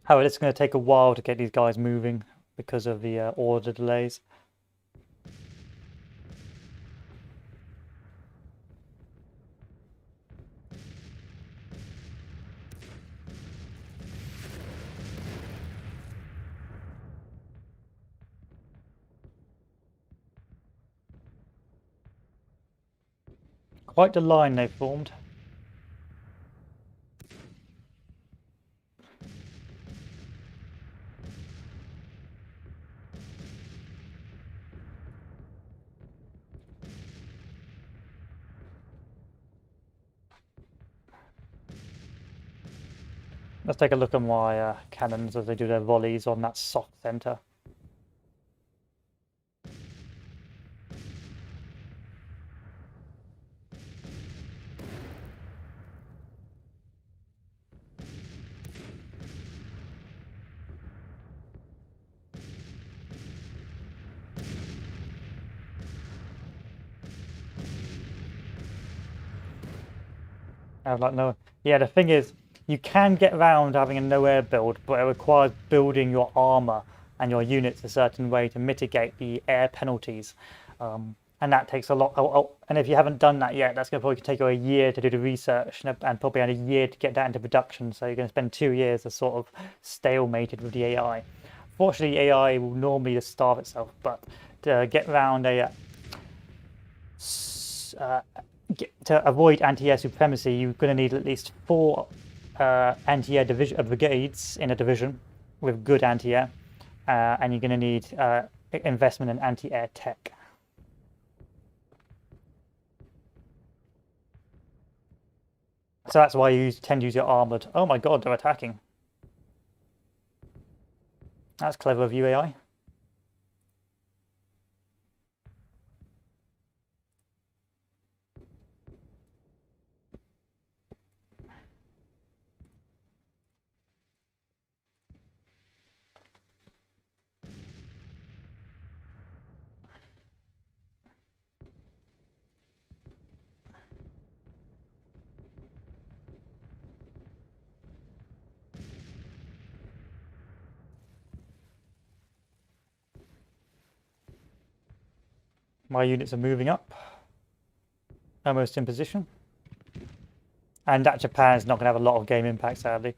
A: However, it's going to take a while to get these guys moving because of the order delays. Quite the line they've formed. Let's take a look at my cannons as they do their volleys on that soft centre. I was like, no. Yeah, the thing is, you can get around having a no-air build, but it requires building your armor and your units a certain way to mitigate the air penalties. And that takes a lot. And if you haven't done that yet, that's going to probably take you a year to do the research and probably a year to get that into production. So you're going to spend 2 years as sort of stalemated with the AI. Fortunately, AI will normally just starve itself, but to get around to avoid anti-air supremacy, you're going to need at least 4 anti-air brigades in a division with good anti-air, and you're going to need investment in anti-air tech. So that's why you tend to use your armored. Oh my god, they're attacking. That's clever of you, AI. My units are moving up. Almost in position. And that Japan is not going to have a lot of game impact, sadly.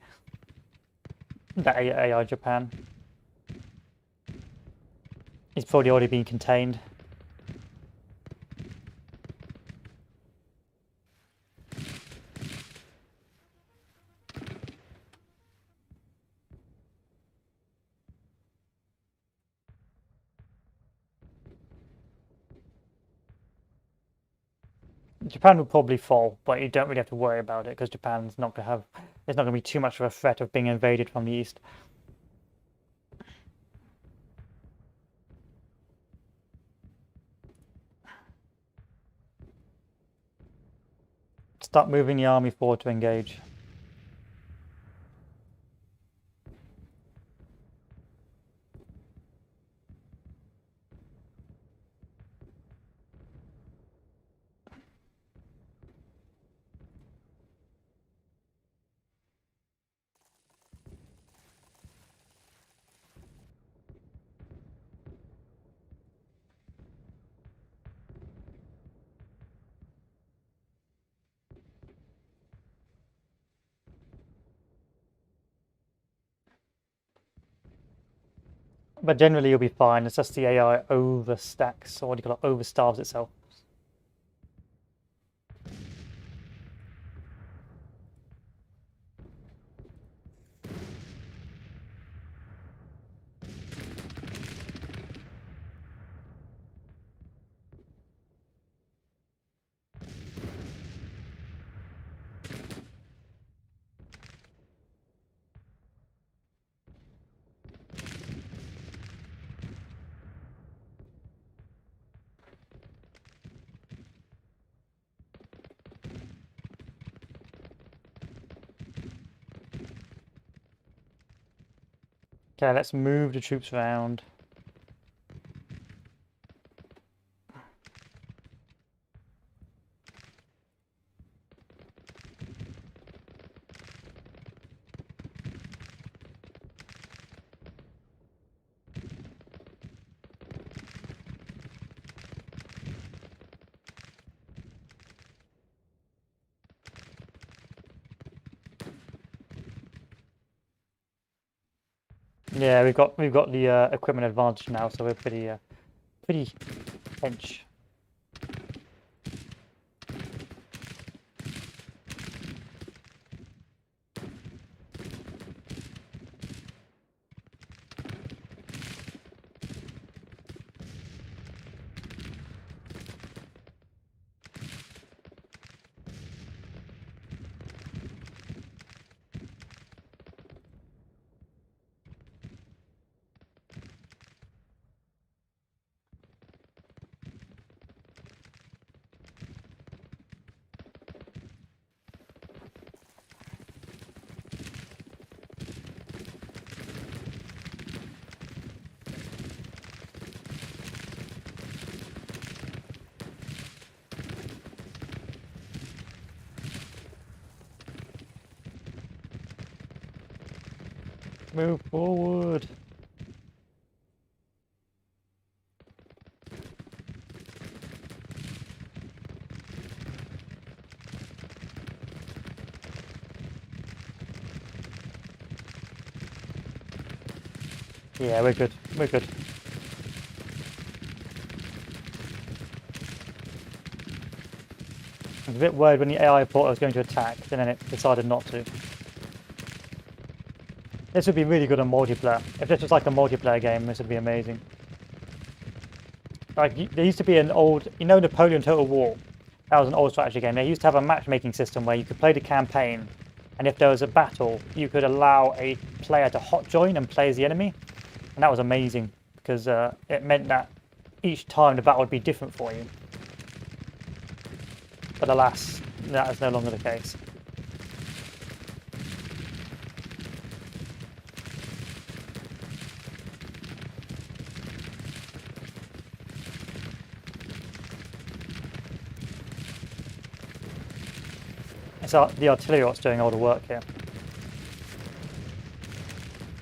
A: That AI Japan. It's probably already been contained. Japan will probably fall, but you don't really have to worry about it because Japan's not going to have. It's not going to be too much of a threat of being invaded from the east. Start moving the army forward to engage. But generally you'll be fine. It's just the AI overstacks, or what do you call it, overstarves itself. Okay, let's move the troops around. Yeah, we've got the equipment advantage now, so we're pretty hench. Move forward. Yeah, we're good. We're good. was a bit worried when the AI thought I was going to attack, and then it decided not to. This would be really good on multiplayer. If this was like a multiplayer game, this would be amazing. Like, there used to be an old, Napoleon Total War? That was an old strategy game. They used to have a matchmaking system where you could play the campaign, and if there was a battle, you could allow a player to hot join and play as the enemy. And that was amazing, because it meant that each time the battle would be different for you. But alas, that is no longer the case. It's the artillery what's doing all the work here.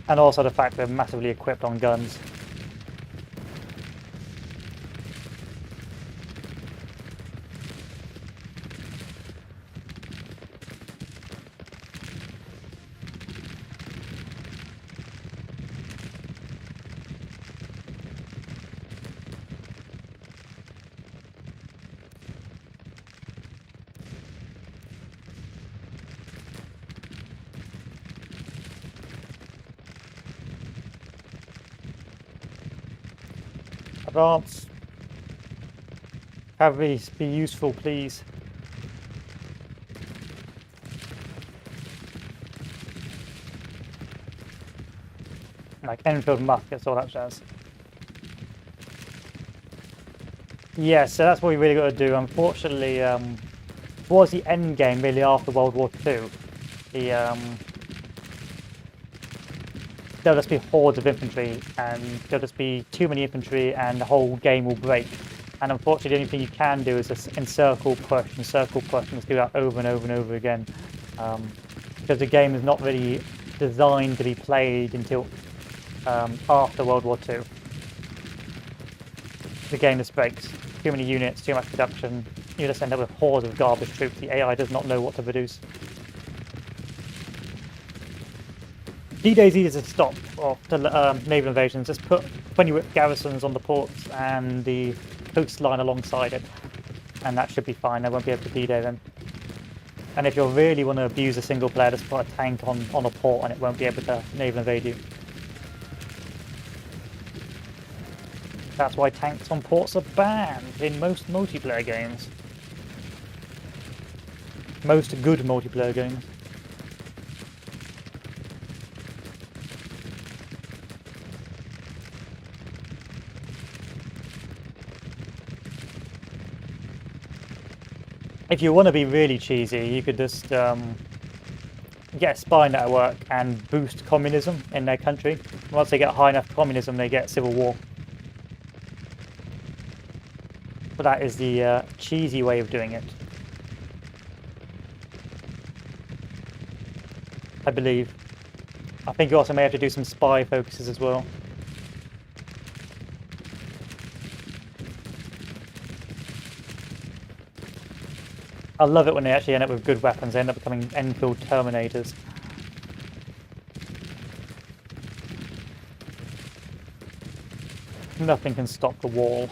A: And also the fact they're massively equipped on guns. Advance. Have these be useful, please. Like Enfield muskets, all that jazz. Yeah, so that's what we really got to do. Unfortunately, towards the end game, really after World War II, there'll just be hordes of infantry, and there'll just be too many infantry, and the whole game will break. And unfortunately, the only thing you can do is just encircle, push, and just do that over and over and over again. Because the game is not really designed to be played until after World War II. The game just breaks. Too many units, too much production. You just end up with hordes of garbage troops. The AI does not know what to produce. D-Day's easy to stop, or to naval invasions. Just put 20 whip garrisons on the ports and the coastline alongside it, and that should be fine. They won't be able to D-Day them. And if you really want to abuse a single player, just put a tank on a port and it won't be able to naval invade you. That's why tanks on ports are banned in most multiplayer games. Most good multiplayer games. If you want to be really cheesy, you could just get a spy network and boost communism in their country. Once they get high enough communism, they get civil war. But that is the cheesy way of doing it. I believe. I think you also may have to do some spy focuses as well. I love it when they actually end up with good weapons. They end up becoming Enfield Terminators. Nothing can stop the wall.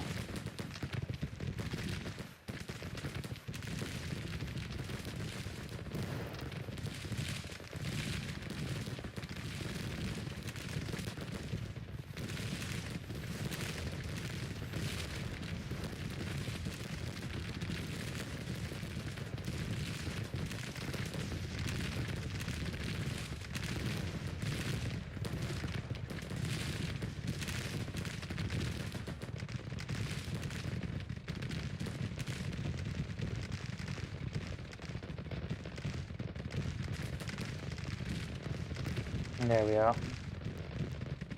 A: There we are.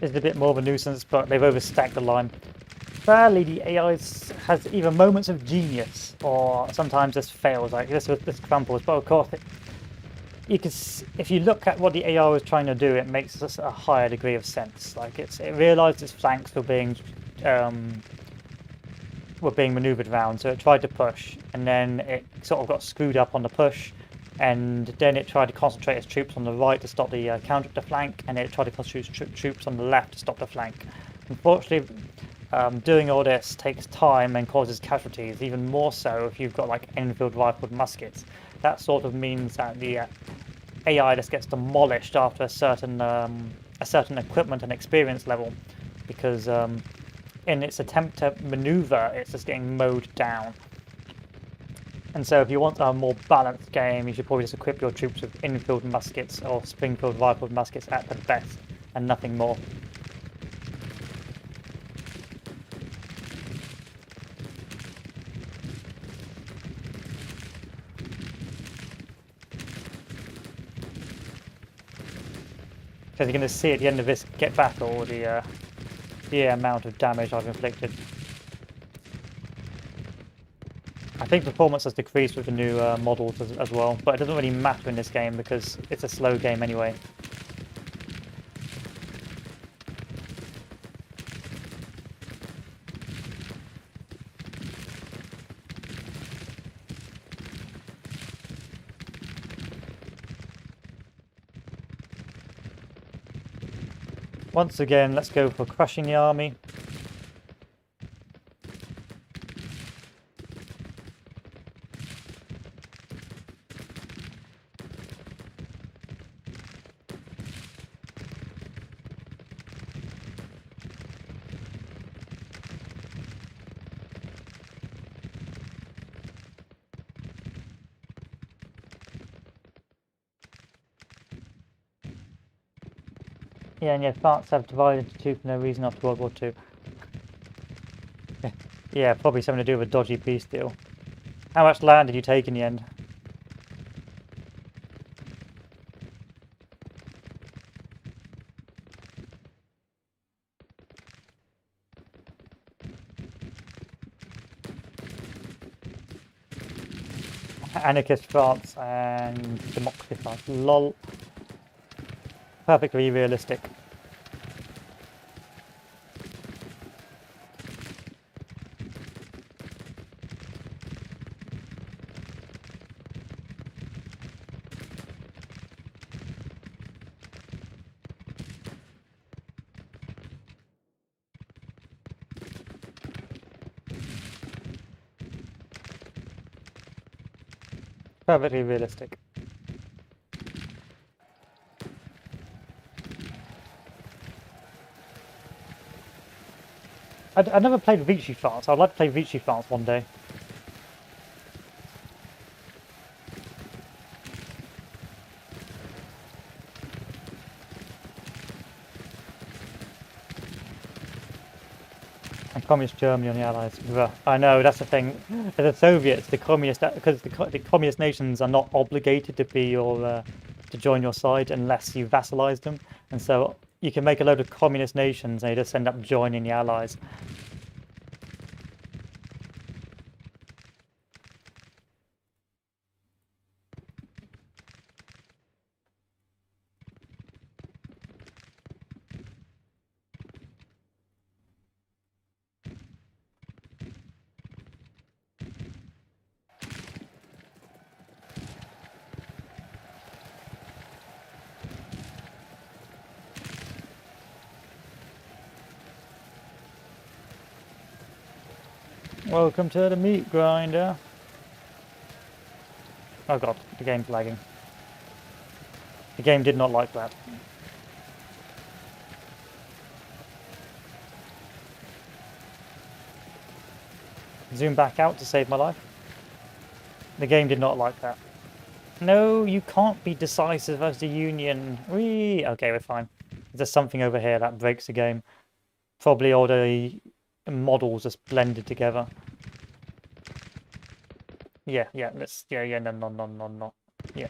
A: It's a bit more of a nuisance, but they've overstacked the line. Sadly, the AI has either moments of genius or sometimes just fails, like this crumples. But of course, if you look at what the AI was trying to do, it makes us a higher degree of sense. Like it realised its flanks were being manoeuvred around, so it tried to push, and then it sort of got screwed up on the push. And then it tried to concentrate its troops on the right to stop the counter to flank, and it tried to concentrate its troops on the left to stop the flank. Unfortunately, Doing all this takes time and causes casualties, even more so if you've got like Enfield rifled muskets. That sort of means that the AI just gets demolished after a certain equipment and experience level, because in its attempt to maneuver, it's just getting mowed down. And so if you want a more balanced game, you should probably just equip your troops with Enfield muskets or Springfield rifled muskets at the best, and nothing more. Because you're going to see at the end of this get battle the amount of damage I've inflicted. I think performance has decreased with the new models as well, but it doesn't really matter in this game because it's a slow game anyway. Once again, let's go for crushing the army. Yeah, and France have divided into two for no reason after World War II. Yeah, probably something to do with a dodgy peace deal. How much land did you take in the end? Anarchist France and Democracy France. LOL. Perfectly realistic. Perfectly realistic. I never played Vichy France. I'd like to play Vichy France one day. And Communist Germany on the Allies. Ugh. I know, that's the thing. The Soviets, the communist, because the communist nations are not obligated to be your to join your side unless you vassalize them, and so you can make a load of communist nations and they just end up joining the Allies. Welcome to the meat grinder. Oh god, the game's lagging. The game did not like that. Zoom back out to save my life. The game did not like that. No, you can't be decisive as the Union. Whee! Okay, we're fine. There's something over here that breaks the game. Probably all the models just blended together. Yeah, no. Yeah.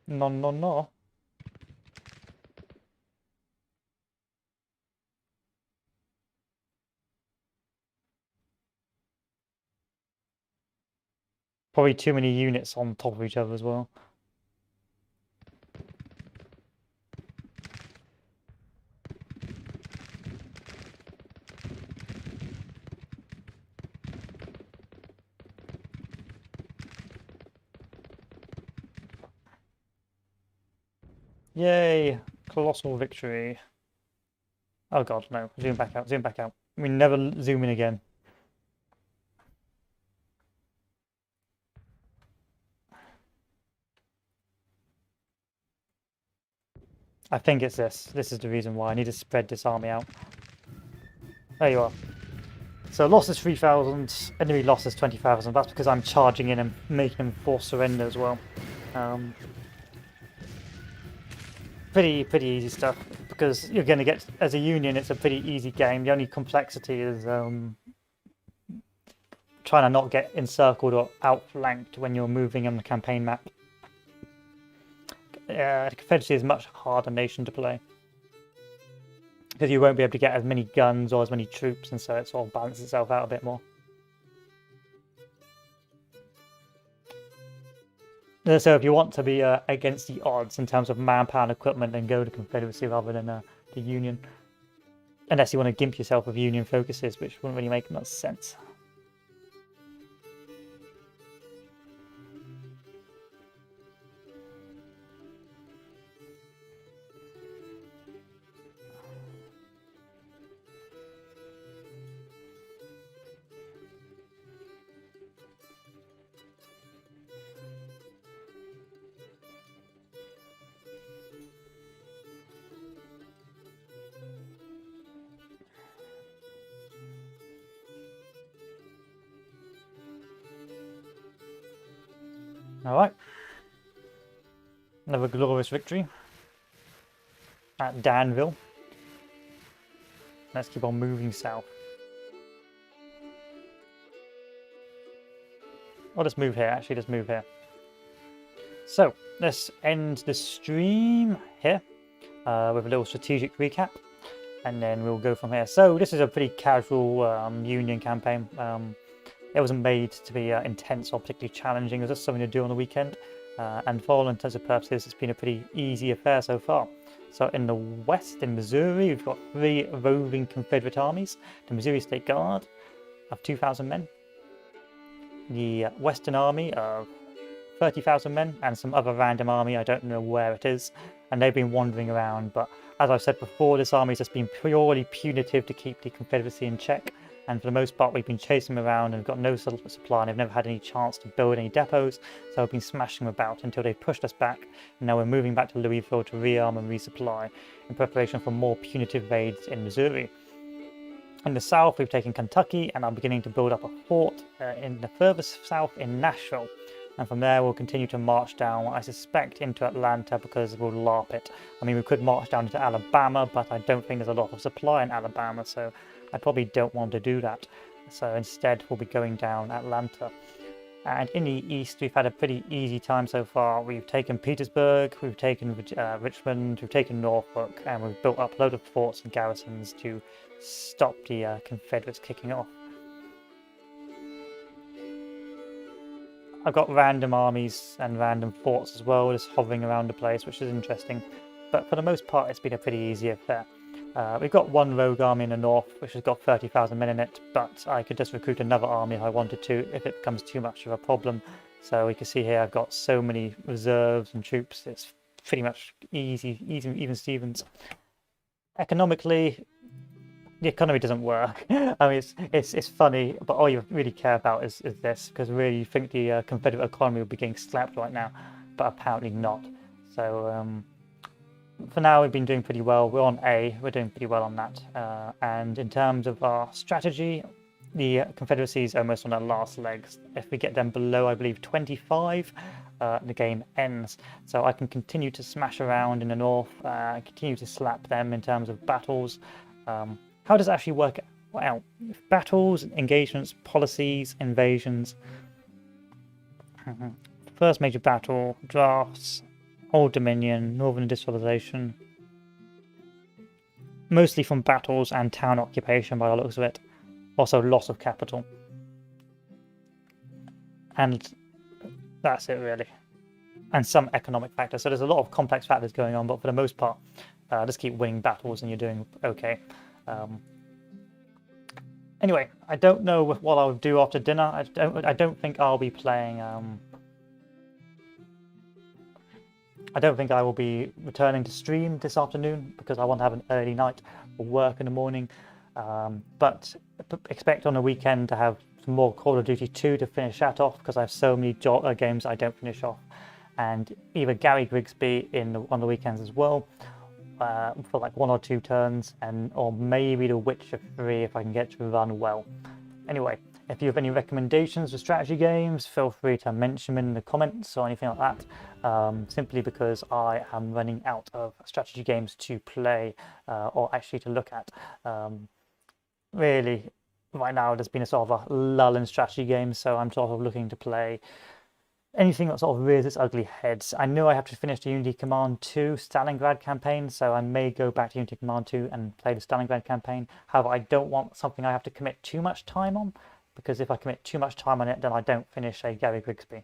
A: No. Probably too many units on top of each other as well. Yay! Colossal victory. Oh god, no. Zoom back out, zoom back out. We never zoom in again. I think it's this. This is the reason why I need to spread this army out. There you are. So losses 3,000, enemy losses 20,000. That's because I'm charging in and making them force surrender as well. Um, pretty easy stuff, because you're going to get, as a union, it's a pretty easy game. The only complexity is trying to not get encircled or outflanked when you're moving on the campaign map. The Confederacy is a much harder nation to play, because you won't be able to get as many guns or as many troops, and so it sort of balances itself out a bit more. So if you want to be against the odds in terms of manpower and equipment, then go to Confederacy rather than the Union. Unless you want to gimp yourself with Union focuses, which wouldn't really make much sense. Alright. Another glorious victory at Danville. Let's keep on moving south. Or let's move here, actually, let's move here. So, let's end the stream here with a little strategic recap, and then we'll go from here. So, this is a pretty casual Union campaign. It wasn't made to be intense or particularly challenging. It was just something to do on the weekend. And for all intents and purposes, it's been a pretty easy affair so far. So in the west, in Missouri, we've got 3 roving Confederate armies. The Missouri State Guard of 2,000 men. The Western Army of 30,000 men, and some other random army, I don't know where it is. And they've been wandering around, but as I've said before, this army's just been purely punitive to keep the Confederacy in check. And for the most part, we've been chasing them around and got no supply, and they've never had any chance to build any depots, so we've been smashing them about until they pushed us back. And now we're moving back to Louisville to rearm and resupply in preparation for more punitive raids in Missouri. In the south, we've taken Kentucky and are beginning to build up a fort in the furthest south in Nashville. And from there, we'll continue to march down, I suspect, into Atlanta, because we'll LARP it. I mean, we could march down into Alabama, but I don't think there's a lot of supply in Alabama, so I probably don't want to do that. So instead, we'll be going down Atlanta. And in the east, we've had a pretty easy time so far. We've taken Petersburg, we've taken Richmond, we've taken Norfolk, and we've built up a load of forts and garrisons to stop the Confederates kicking off. I've got random armies and random forts as well, just hovering around the place, which is interesting. But for the most part, it's been a pretty easy affair. We've got 1 rogue army in the north, which has got 30,000 men in it, but I could just recruit another army if I wanted to, if it becomes too much of a problem. So we can see here I've got so many reserves and troops, it's pretty much easy, even Stevens. Economically, the economy doesn't work. I mean, it's funny, but all you really care about is this, because really you think the Confederate economy would be getting slapped right now, but apparently not. So for now, we've been doing pretty well. We're on A, we're doing pretty well on that. And in terms of our strategy, the Confederacy is almost on their last legs. If we get them below, I believe, 25, the game ends. So I can continue to smash around in the north, continue to slap them in terms of battles. How does it actually work out? Battles, engagements, policies, invasions. First major battle, drafts, Old Dominion, Northern Industrialization. Mostly from battles and town occupation by the looks of it. Also loss of capital. And that's it really. And some economic factors. So there's a lot of complex factors going on, but for the most part, just keep winning battles and you're doing okay. Anyway, I don't know what I'll do after dinner. I don't think I'll be playing I don't think I will be returning to stream this afternoon because I want to have an early night for work in the morning. But expect on the weekend to have some more Call of Duty 2 to finish that off because I have so many games I don't finish off. And either Gary Grigsby on the weekends as well for like 1 or 2 turns, or maybe The Witcher 3 if I can get to run well. Anyway, if you have any recommendations for strategy games, feel free to mention them in the comments or anything like that, simply because I am running out of strategy games to play or actually to look at. Really, right now there's been a sort of a lull in strategy games, so I'm sort of looking to play anything that sort of rears its ugly head. I know I have to finish the Unity Command 2 Stalingrad campaign, so I may go back to Unity Command 2 and play the Stalingrad campaign. However, I don't want something I have to commit too much time on, because if I commit too much time on it, then I don't finish a Gary Grigsby.